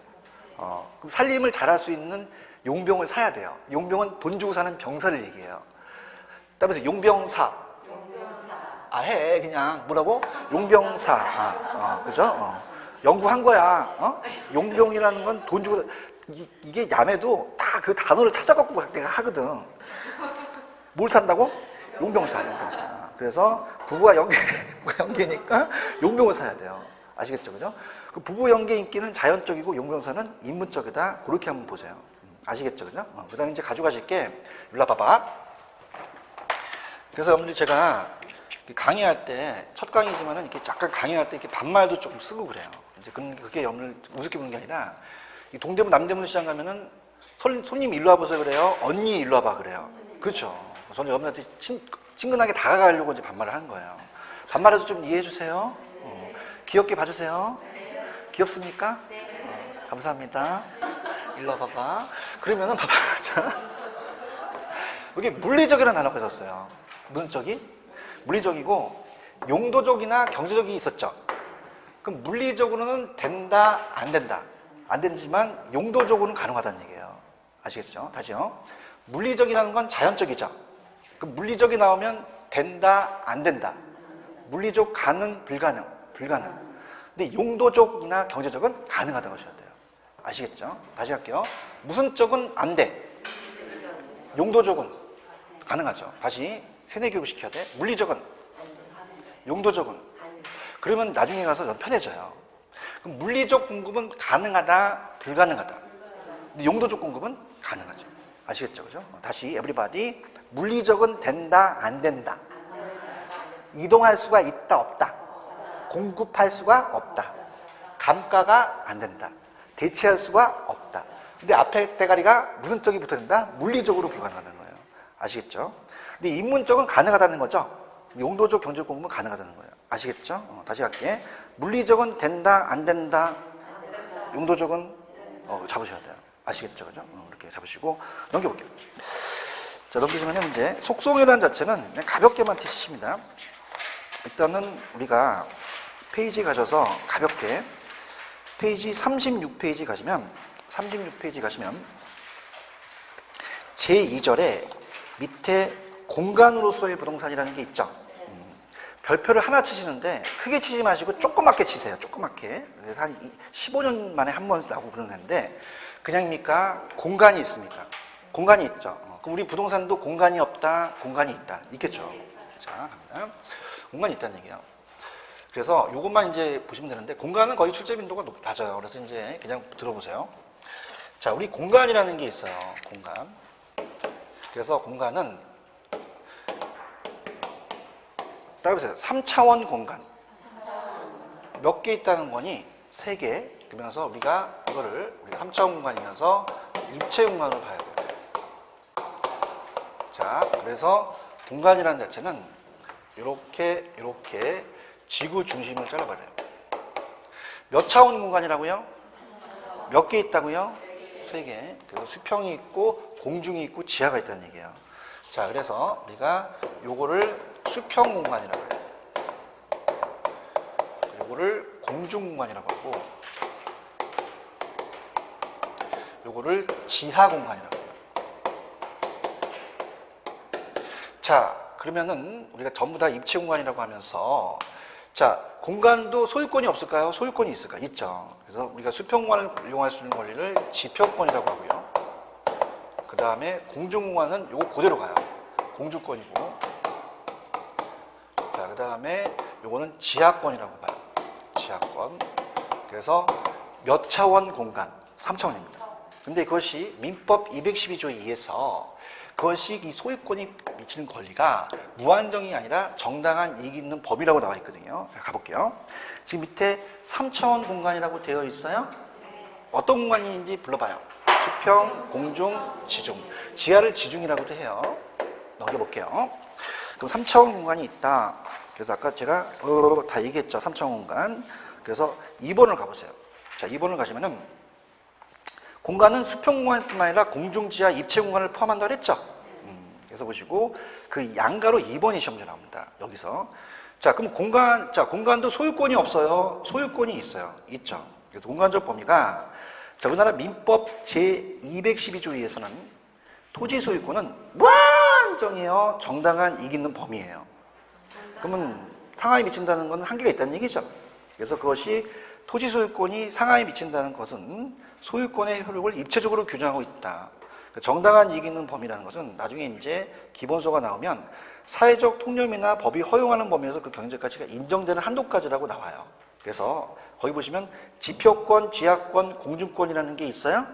그럼 살림을 잘할 수 있는 용병을 사야 돼요. 용병은 돈 주고 사는 병사를 얘기해요. 따라서 용병사. 해 그냥 뭐라고? 용병사. 그죠? 연구한 거야. 용병이라는 건 돈 주고 이게 야매도 다 그 단어를 찾아갖고 내가 하거든. 뭘 산다고? 용병사. 그래서 부부가 연계니까 용병을 사야 돼요. 아시겠죠, 그죠? 그 부부 연계 인기는 자연적이고 용병사는 인문적이다. 그렇게 한번 보세요. 아시겠죠, 그죠? 그다음에 이제 가져가실 게 일로 봐봐. 그래서 여러분들이 제가 강의할 때, 첫 강의지만은 이렇게 약간 강의할 때 이렇게 반말도 조금 쓰고 그래요. 이제 그게 여러분을 우습게 보는 게 아니라, 이 동대문, 남대문 시장 가면은 손님 일로 와보세요 그래요? 언니 일로 와봐 그래요. 그렇죠. 저는 여러분한테 친근하게 다가가려고 이제 반말을 하는 거예요. 반말해도 좀 이해해 주세요. 귀엽게 봐주세요. 귀엽습니까? 감사합니다. 일로 와봐봐. 그러면은 봐봐. 여기 물리적이라는 단어가 있었어요. 문적이? 물리적이고 용도적이나 경제적이 있었죠. 그럼 물리적으로는 된다, 안 된다. 안 되지만 용도적으로는 가능하다는 얘기예요. 아시겠죠? 다시요. 물리적이라는 건 자연적이죠. 그럼 물리적이 나오면 된다, 안 된다. 물리적 가능, 불가능. 근데 용도적이나 경제적은 가능하다고 하셔야 돼요. 아시겠죠? 다시 할게요. 무슨 쪽은 안 돼. 용도적은 가능하죠. 다시 세뇌교육 시켜야 돼. 물리적은, 용도적은. 그러면 나중에 가서 편해져요. 그럼 물리적 공급은 가능하다, 불가능하다. 근데 용도적 공급은 가능하죠. 아시겠죠, 그죠? 다시 everybody. 물리적은 된다, 안 된다. 이동할 수가 있다, 없다. 공급할 수가 없다. 감가가 안 된다. 대체할 수가 없다. 근데 앞에 대가리가 무슨 쪽이 붙어있는다? 물리적으로 불가능하다는 거예요. 아시겠죠? 근데 인문적은 가능하다는 거죠. 용도적 경제적 공급은 가능하다는 거예요. 아시겠죠? 다시 할게. 물리적은 된다, 안 된다. 용도적은 잡으셔야 돼요. 아시겠죠? 그죠? 이렇게 잡으시고 넘겨볼게요. 자, 넘기시면 이제 속성이라는 자체는 그냥 가볍게만 치십니다. 일단은 우리가 페이지 가셔서 가볍게 페이지 36페이지 가시면 제2절에 밑에 공간으로서의 부동산이라는 게 있죠. 별표를 하나 치시는데 크게 치지 마시고 조그맣게 치세요. 조그맣게. 그래서 한 15년 만에 한 번 나오고 그러는데 그냥입니까? 공간이 있습니까? 공간이 있죠. 그럼 우리 부동산도 공간이 없다, 공간이 있다. 있겠죠. 자, 갑니다. 공간이 있다는 얘기예요. 그래서 이것만 이제 보시면 되는데 공간은 거의 출제 빈도가 낮아요. 그래서 이제 그냥 들어보세요. 자, 우리 공간이라는 게 있어요. 공간. 그래서 공간은 따라보세요. 3차원 공간. 몇 개 있다는 거니? 3개. 그러면서 우리가 이거를 우리가 3차원 공간이면서 입체 공간으로 봐야 돼요. 자, 그래서 공간이라는 자체는 이렇게 지구 중심을 잘라버려요. 몇 차원 공간이라고요? 몇 개 있다고요? 3개. 그래서 수평이 있고 공중이 있고 지하가 있다는 얘기예요. 자, 그래서 우리가 요거를 수평 공간이라고 해요. 요거를 공중 공간이라고 하고 요거를 지하 공간이라고 해요. 자, 그러면은 우리가 전부 다 입체 공간이라고 하면서 자, 공간도 소유권이 없을까요? 소유권이 있을까? 있죠. 그래서 우리가 수평 공간을 이용할 수 있는 권리를 지표권이라고 하고요. 그 다음에 공중공간은 요거 그대로 가요. 공주권이고. 자, 그 다음에 요거는 지하권이라고 봐요. 지하권. 그래서 몇 차원 공간? 3차원입니다. 근데 그것이 민법 212조 2에서 그것이 이 소유권이 미치는 권리가 무한정이 아니라 정당한 이익이 있는 범위라고 나와 있거든요. 가볼게요. 지금 밑에 3차원 공간이라고 되어 있어요. 어떤 공간인지 불러봐요. 수평, 공중, 지중. 지하를 지중이라고도 해요. 넘겨볼게요. 그럼 3차원 공간이 있다. 그래서 아까 제가 다 얘기했죠. 3차원 공간. 그래서 2번을 가보세요. 자, 2번을 가시면은 공간은 수평 공간뿐만 아니라 공중, 지하, 입체 공간을 포함한다고 했죠. 그래서 보시고 그 양가로 2번이 시험에 나옵니다. 여기서. 자, 그럼 공간도 소유권이 없어요? 소유권이 있어요. 있죠. 그래서 공간적 범위가 자, 우리나라 민법 제212조에서는 토지 소유권은 무한정이에요. 정당한 이익 있는 범위예요. 그러면 상하에 미친다는 건 한계가 있다는 얘기죠. 그래서 그것이 토지 소유권이 상하에 미친다는 것은 소유권의 효력을 입체적으로 규정하고 있다. 정당한 이익 있는 범위라는 것은 나중에 이제 기본소가 나오면 사회적 통념이나 법이 허용하는 범위에서 그 경제적 가치가 인정되는 한도까지라고 나와요. 그래서 거기 보시면 지표권, 지하권, 공중권이라는 게 있어요.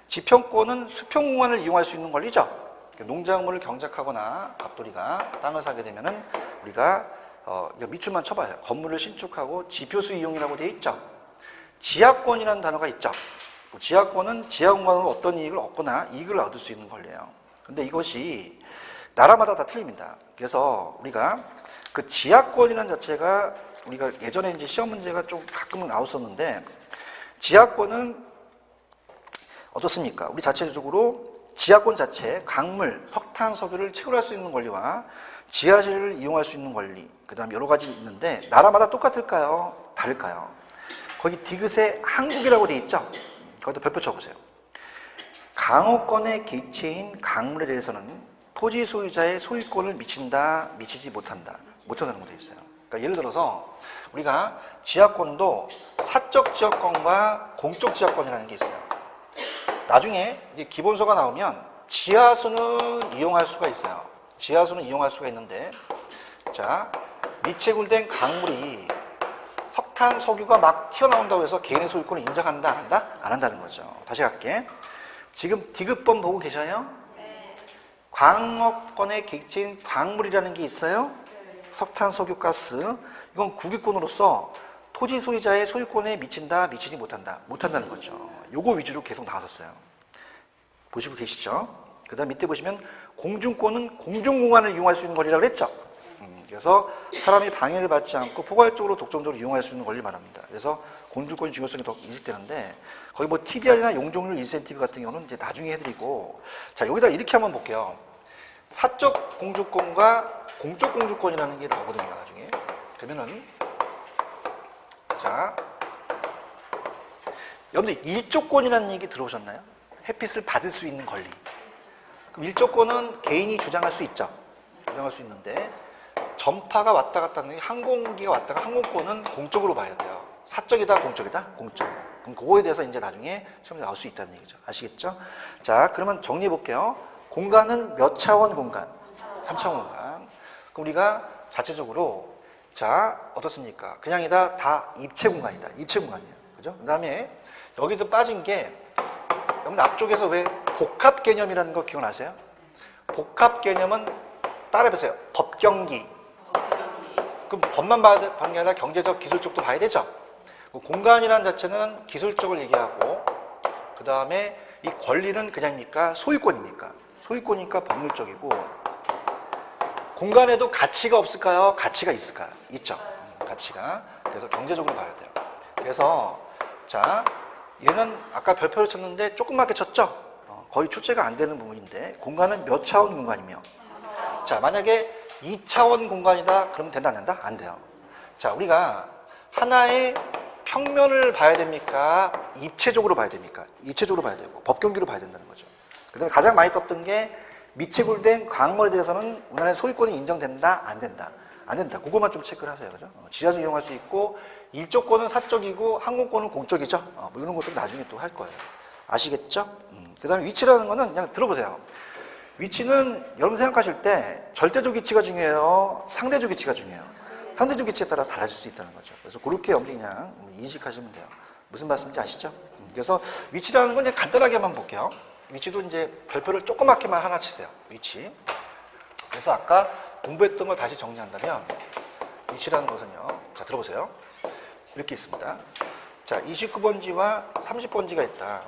지평권은 수평 공간을 이용할 수 있는 권리죠. 농작물을 경작하거나 갑돌이가 땅을 사게 되면은 우리가 밑줄만 쳐봐요. 건물을 신축하고 지표수 이용이라고 되어 있죠. 지하권이라는 단어가 있죠. 지하권은 지하 공간으로 어떤 이익을 얻거나 이익을 얻을 수 있는 권리예요. 근데 이것이 나라마다 다 틀립니다. 그래서 우리가 그 지하권이라는 자체가 우리가 예전에 이제 시험 문제가 좀 가끔은 나왔었는데 지하권은 어떻습니까? 우리 자체적으로 지하권 자체, 강물, 석탄, 석유를 채굴할 수 있는 권리와 지하실을 이용할 수 있는 권리, 그 다음 여러 가지 있는데 나라마다 똑같을까요? 다를까요? 거기 디귿에 한국이라고 돼 있죠? 거기다 별표 쳐보세요. 강호권의 객체인 강물에 대해서는 토지 소유자의 소유권을 미친다, 미치지 못한다. 못한다는 거 돼 있어요. 그러니까 예를 들어서 우리가 지하권도 사적 지하권과 공적 지하권이라는 게 있어요. 나중에 이제 기본소가 나오면 지하수는 이용할 수가 있어요. 지하수는 이용할 수가 있는데, 자, 미채굴된 강물이 석탄, 석유가 막 튀어나온다고 해서 개인의 소유권을 인정한다, 안 한다? 안 한다는 거죠. 다시 갈게. 지금 디귿번 보고 계셔요? 네. 광업권의 객체인 광물이라는 게 있어요? 네. 석탄, 석유, 가스. 이건 국유권으로서 토지 소유자의 소유권에 미친다, 미치지 못한다. 못한다는 거죠. 요거 위주로 계속 나왔었어요. 보시고 계시죠? 그 다음 밑에 보시면 공중권은 공중공간을 이용할 수 있는 권리라고 그랬죠? 그래서 사람이 방해를 받지 않고 포괄적으로 독점적으로 이용할 수 있는 권리를 말합니다. 그래서 공중권의 중요성이 더 인식되는데 거기 뭐 TDR이나 용적률 인센티브 같은 경우는 이제 나중에 해드리고, 자, 여기다 이렇게 한번 볼게요. 사적 공주권과 공적 공주권이라는 게 나오거든요, 나중에. 그러면은 자, 여러분들 일조권이라는 얘기 들어오셨나요? 햇빛을 받을 수 있는 권리. 그럼 일조권은 개인이 주장할 수 있죠. 주장할 수 있는데 전파가 왔다 갔다 하는 게 항공기가 왔다가 항공권은 공적으로 봐야 돼요. 사적이다, 공적이다? 공적. 그럼 그거에 대해서 이제 나중에 시험에 나올 수 있다는 얘기죠. 아시겠죠? 자, 그러면 정리해 볼게요. 공간은 몇 차원 공간? 3차원 공간. 그럼 우리가 자체적으로 자, 어떻습니까? 그냥이다, 다 입체 공간이다. 입체 공간이에요. 그죠? 그 다음에 여기서 빠진 게 여러분 앞쪽에서 왜 복합 개념이라는 거 기억나세요? 복합 개념은 따라해보세요. 법경기. 그럼 법만 봐는 게 아니라 경제적, 기술적도 봐야 되죠. 공간이라는 자체는 기술적을 얘기하고, 그 다음에 이 권리는 그냥입니까? 소유권입니까? 소유권이니까 법률적이고, 공간에도 가치가 없을까요? 가치가 있을까요? 있죠. 가치가. 그래서 경제적으로 봐야 돼요. 그래서 자, 얘는 아까 별표를 쳤는데 조그맣게 쳤죠? 거의 출제가 안 되는 부분인데 공간은 몇 차원 공간이며, 자, 만약에 2차원 공간이다 그러면 된다 안 된다? 안 돼요. 자, 우리가 하나의 평면을 봐야 됩니까? 입체적으로 봐야 됩니까? 입체적으로 봐야 되고 법경기로 봐야 된다는 거죠. 그 다음에 가장 많이 떴던 게 미채굴된 광물에 대해서는 우리나라의 소유권이 인정된다? 안 된다? 안 된다. 그것만 좀 체크를 하세요. 그죠? 지하수 이용할 수 있고 일조권은 사적이고 항공권은 공적이죠. 뭐 이런 것들 나중에 또 할 거예요. 아시겠죠? 그 다음에 위치라는 거는 그냥 들어보세요. 위치는 여러분 생각하실 때 절대적 위치가 중요해요? 상대적 위치가 중요해요? 상대적 위치에 따라 달라질 수 있다는 거죠. 그래서 그렇게 여러분이 그냥 인식하시면 돼요. 무슨 말씀인지 아시죠? 그래서 위치라는 건 이제 간단하게 한번 볼게요. 위치도 이제 별표를 조그맣게만 하나 치세요. 위치. 그래서 아까 공부했던 걸 다시 정리한다면 위치라는 것은요. 자, 들어보세요. 이렇게 있습니다. 자, 29번지와 30번지가 있다.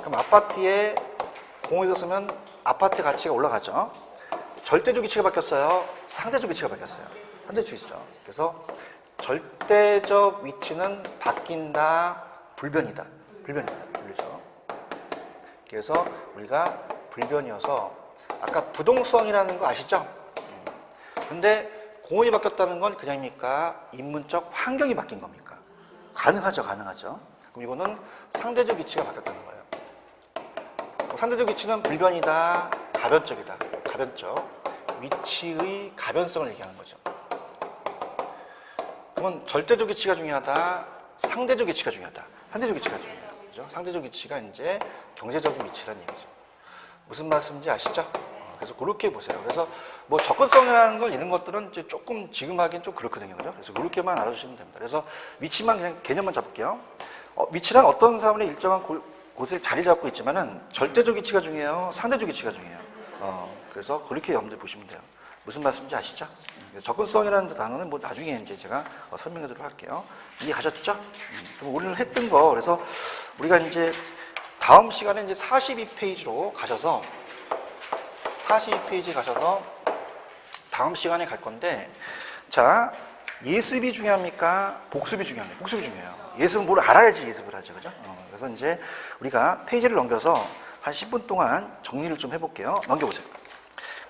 그럼 아파트에 공을 뒀으면 아파트 가치가 올라가죠. 절대적 위치가 바뀌었어요. 상대적 위치가 바뀌었어요. 상대적 위치죠. 그래서 절대적 위치는 바뀐다. 불변이다. 불변이죠. 그래서 우리가 불변이어서 아까 부동성이라는 거 아시죠? 근데 공원이 바뀌었다는 건 그냥입니까? 인문적 환경이 바뀐 겁니까? 가능하죠. 그럼 이거는 상대적 위치가 바뀌었다는 거예요. 상대적 위치는 불변이다. 가변적이다. 가변적. 위치의 가변성을 얘기하는 거죠. 그러면 절대적 위치가 중요하다. 상대적 위치가 중요하다. 상대적 위치가 중요해요. 그죠? 상대적 위치가 이제 경제적인 위치라는 얘기죠. 무슨 말씀인지 아시죠? 그래서 그렇게 보세요. 그래서 뭐 접근성이라는 걸 이런 것들은 이제 조금 지금 하기엔 좀 그렇거든요. 그죠? 그래서 그렇게만 알아주시면 됩니다. 그래서 위치만 그냥 개념만 잡을게요. 위치란 어떤 사물의 일정한 곳에 자리 잡고 있지만은 절대적 위치가 중요해요. 상대적 위치가 중요해요. 그래서 그렇게 여러분들 보시면 돼요. 무슨 말씀인지 아시죠? 접근성이라는 단어는 뭐 나중에 이제 제가 설명해 드리도록 할게요. 이해하셨죠? 그럼 오늘 했던 거, 그래서 우리가 이제 다음 시간에 이제 42페이지로 가셔서 42페이지 가셔서 다음 시간에 갈 건데, 자, 예습이 중요합니까? 복습이 중요합니까? 복습이 중요해요. 예습은 뭘 알아야지 예습을 하죠. 그죠? 그래서 이제 우리가 페이지를 넘겨서 한 10분 동안 정리를 좀 해볼게요. 넘겨보세요.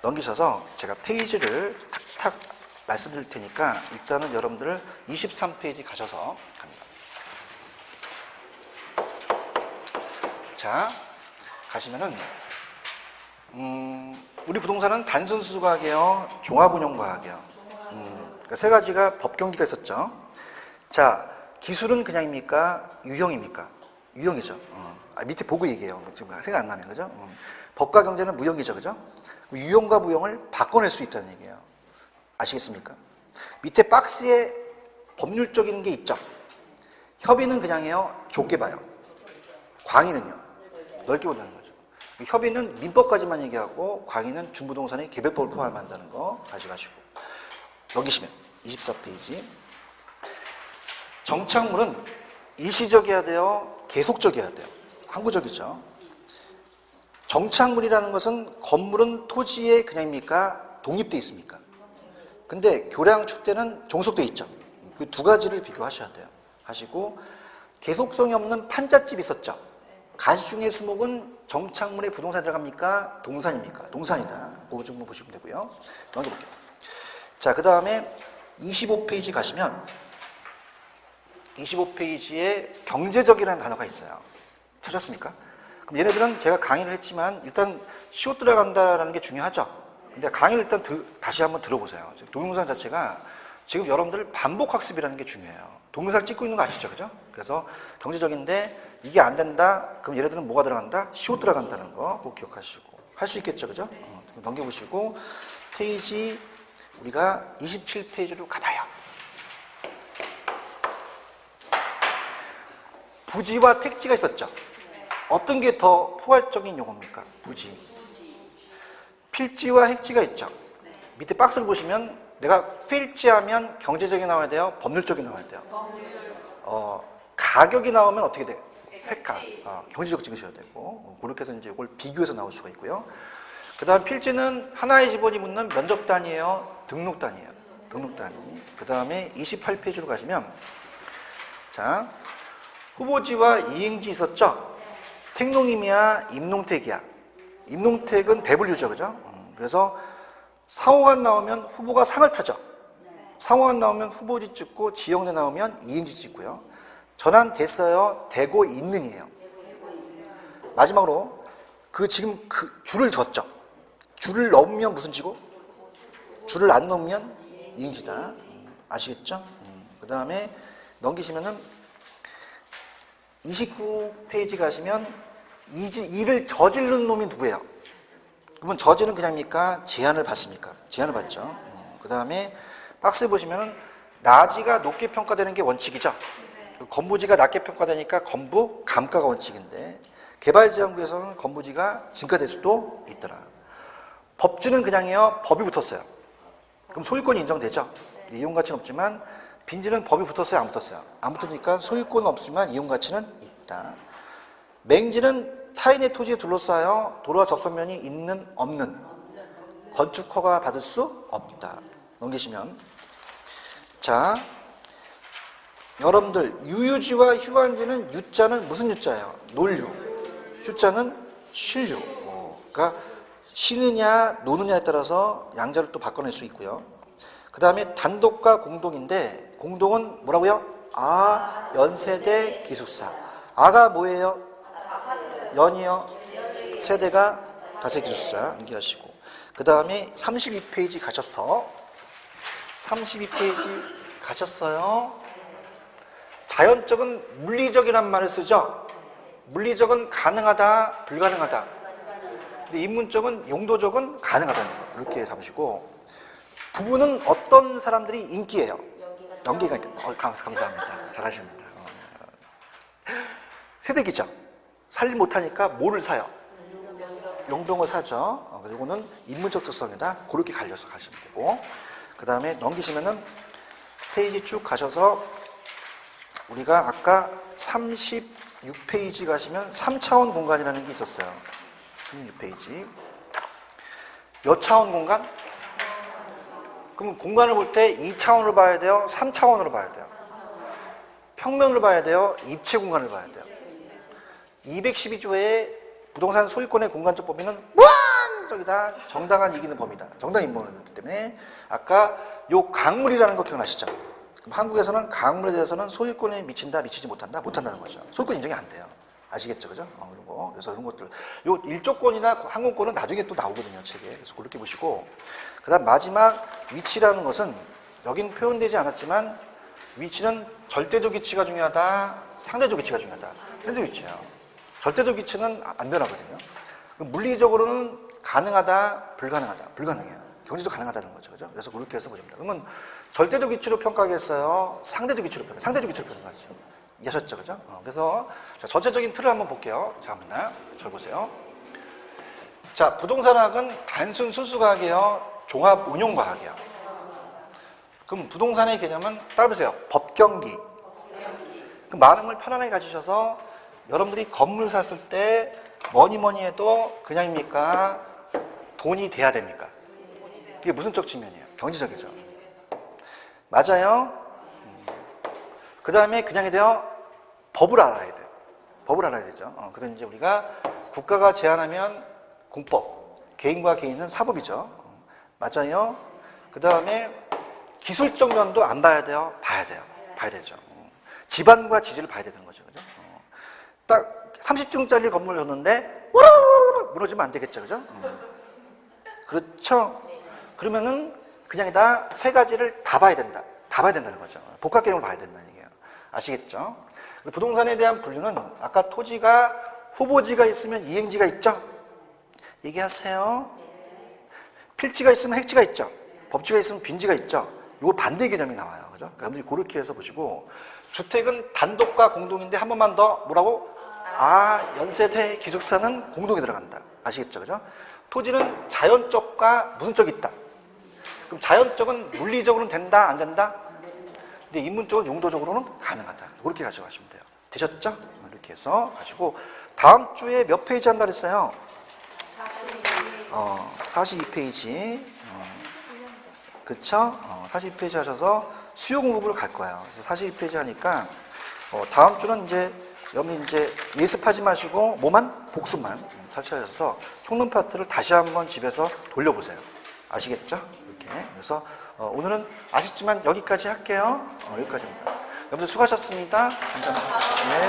넘기셔서 제가 페이지를 탁탁 말씀드릴 테니까 일단은 여러분들 23페이지 가셔서 갑니다. 자, 가시면은 우리 부동산은 단순수수과학이에요, 종합운용과학이에요. 그러니까 세 가지가 법경기가 있었죠. 자, 기술은 그냥입니까? 유형입니까? 유형이죠. 밑에 보고 얘기해요. 지금 생각 안 나면, 그죠? 법과 경제는 무형이죠, 그죠? 유형과 무형을 바꿔낼 수 있다는 얘기예요. 아시겠습니까? 밑에 박스에 법률적인 게 있죠. 협의는 그냥해요. 좁게 봐요. 광의는요. 넓게 본다는 거죠. 협의는 민법까지만 얘기하고 광의는 준부동산의 개별법을 포함한다는 거 가져가시고 넘기시면 24페이지. 정착물은 일시적이어야 돼요. 계속적이어야 돼요. 항구적이죠. 정착물이라는 것은 건물은 토지에 그냥입니까? 독립되어 있습니까? 근데 교량 축대는 종속되어 있죠. 그 두 가지를 비교하셔야 돼요. 하시고 계속성이 없는 판잣집이 있었죠. 가시중의 수목은 정착물에 부동산이 들어갑니까? 동산입니까? 동산이다. 그거 좀 보시면 되고요. 넘겨볼게요. 자, 그 다음에 25페이지 가시면 25페이지에 경제적이라는 단어가 있어요. 찾았습니까? 그럼 얘네들은 제가 강의를 했지만 일단 시옷 들어간다라는 게 중요하죠. 근데 강의를 일단 다시 한번 들어보세요. 동영상 자체가 지금 여러분들 반복 학습이라는 게 중요해요. 동영상 찍고 있는 거 아시죠? 그죠? 그래서 경제적인데 이게 안 된다? 그럼 얘네들은 뭐가 들어간다? 시옷 들어간다는 거 꼭 기억하시고. 할 수 있겠죠? 그죠? 넘겨보시고 페이지 우리가 27페이지로 가봐요. 부지와 택지가 있었죠. 어떤 게 더 포괄적인 용어입니까? 부지. 필지와 핵지가 있죠. 밑에 박스를 보시면 내가 필지하면 경제적이 나와야 돼요? 법률적이 나와야 돼요? 가격이 나오면 어떻게 돼요? 획가. 경제적 찍으셔야 되고 그렇게 해서 이제 이걸 비교해서 나올 수가 있고요. 그 다음 필지는 하나의 지번이 묻는 면적 단위예요? 등록 단위예요? 등록 단위. 그 다음에 28페이지로 가시면 자, 후보지와 이행지 있었죠? 택농임이야, 임농택이야. 임농택은 대분류죠, 그죠? 그래서 상호간 나오면 후보가 상을 타죠. 상호간 나오면 후보지 찍고 지역내 나오면 이행지 찍고요. 전환됐어요, 되고 있는이에요. 마지막으로 지금 줄을 줬죠. 줄을 넣으면 무슨 지고? 줄을 안 넣으면 이행지다. 아시겠죠? 그 다음에 넘기시면은 29페이지 가시면 일을 저지른 놈이 누구예요? 그러면 저지는 그냥입니까? 제한을 받습니까? 제한을 받죠. 그 다음에 박스 보시면은 낮이가 높게 평가되는 게 원칙이죠. 건부지가 낮게 평가되니까 건부 감가가 원칙인데 개발지원구에서는 건부지가 증가될 수도 있더라. 법주는 그냥이요. 법이 붙었어요. 그럼 소유권이 인정되죠. 이용가치는 없지만 빈지는 법이 붙었어요, 안 붙었어요? 안 붙으니까 소유권은 없지만 이용가치는 있다. 맹지는 타인의 토지에 둘러싸여 도로와 접선면이 있는 없는 건축 허가 받을 수 없다. 넘기시면 자, 여러분들 유유지와 휴안지는 유자는 무슨 유자예요? 논류. 휴자는 쉴류. 그러니까 쉬느냐 노느냐에 따라서 양자를 또 바꿔낼 수 있고요. 그 다음에 단독과 공동인데 공동은 뭐라고요? 아, 연세대 기숙사. 아가 뭐예요? 연이요. 세대가 다세 기숙사 암기하시고. 그 다음에 32페이지 가셔서 32페이지 가셨어요. 자연적은 물리적이란 말을 쓰죠. 물리적은 가능하다, 불가능하다. 근데 인문적은 용도적은 가능하다는 거. 이렇게 잡으시고 부부는 어떤 사람들이 인기예요? 연기가 있다. 감사합니다. 잘하십니다. 세대기죠. 살림 못하니까 뭐를 사요? 용동을 사죠. 그리고 이거는 인문적 특성이다. 그렇게 갈려서 가시면 되고 그 다음에 넘기시면은 페이지 쭉 가셔서 우리가 아까 36페이지 가시면 3차원 공간이라는 게 있었어요. 36페이지. 몇 차원 공간? 그럼 공간을 볼 때 2차원으로 봐야 돼요? 3차원으로 봐야 돼요? 평면으로 봐야 돼요? 입체 공간을 봐야 돼요? 212조의 부동산 소유권의 공간적 범위는 무한적이다. 정당한 이기는 범위다. 정당한 인본이기 때문에 아까 요 강물이라는 거 기억나시죠? 그럼 한국에서는 강물에 대해서는 소유권에 미친다, 미치지 못한다, 못한다는 거죠. 소유권 인정이 안 돼요. 아시겠죠, 그죠? 이런 거. 그래서 이런 것들, 요 일조권이나 항공권은 나중에 또 나오거든요, 책에. 그래서 그렇게 보시고, 그다음 마지막 위치라는 것은 여긴 표현되지 않았지만 위치는 절대적 위치가 중요하다, 상대적 위치가 중요하다. 상대적 위치예요. 절대적 위치는 안 변하거든요. 물리적으로는 가능하다, 불가능하다, 불가능해요. 경제적 가능하다는 거죠, 그죠? 그래서 그렇게 해서 보시면 됩니다. 그러면 절대적 위치로 평가하겠어요? 상대적 위치로 평가, 상대적 위치로 평가하죠. 이해하셨죠, 그죠? 그래서 자, 전체적인 틀을 한번 볼게요. 자, 한번 잘 보세요. 자, 부동산학은 단순 수수과학이에요, 종합 운용과학이에요. 그럼 부동산의 개념은 따라보세요. 법경기. 그 많은 걸 편안하게 가지셔서 여러분들이 건물 샀을 때 뭐니 해도 그냥입니까? 돈이 돼야 됩니까? 그게 무슨적 측면이에요? 경제적이죠. 맞아요? 그 다음에 그냥이 돼요? 법을 알아야 돼요. 법을 알아야 되죠. 그래서 이제 우리가 국가가 제한하면 공법, 개인과 개인은 사법이죠. 맞아요? 그 다음에 기술적 면도 안 봐야 돼요? 봐야 돼요. 봐야 되죠. 집안과 지지를 봐야 되는 거죠. 그죠? 딱 30층짜리 건물을 줬는데 무너지면 안 되겠죠. 그죠? 그렇죠? 그러면은 그냥 다 세 가지를 다 봐야 된다. 다 봐야 된다는 거죠. 복합 개념을 봐야 된다는 얘기예요. 아시겠죠? 부동산에 대한 분류는 아까 토지가 후보지가 있으면 이행지가 있죠? 얘기하세요. 필지가 있으면 핵지가 있죠? 법지가 있으면 빈지가 있죠? 이거 반대 개념이 나와요. 그죠? 그러니까 여러분들이 그렇게 해서 보시고 주택은 단독과 공동인데 한 번만 더 뭐라고? 연세대 기숙사는 공동에 들어간다. 아시겠죠? 그죠? 토지는 자연적과 무슨 적이 있다. 그럼 자연적은 물리적으로는 된다, 안 된다? 근데 인문적은 용도적으로는 가능하다. 그렇게 가져가시면 돼요. 되셨죠? 이렇게 해서 가지고 다음 주에 몇 페이지 한다 그랬어요? 42페이지. 그쵸? 42페이지 하셔서 수요 공부를 갈 거예요. 그래서 42페이지 하니까 다음 주는 이제 여러분 이제 예습하지 마시고 뭐만? 복습만 탈출하셔서 총론 파트를 다시 한번 집에서 돌려보세요. 아시겠죠? 이렇게. 그래서 오늘은 아쉽지만 여기까지 할게요. 여기까지입니다. 여러분들 수고하셨습니다. 감사합니다. 네.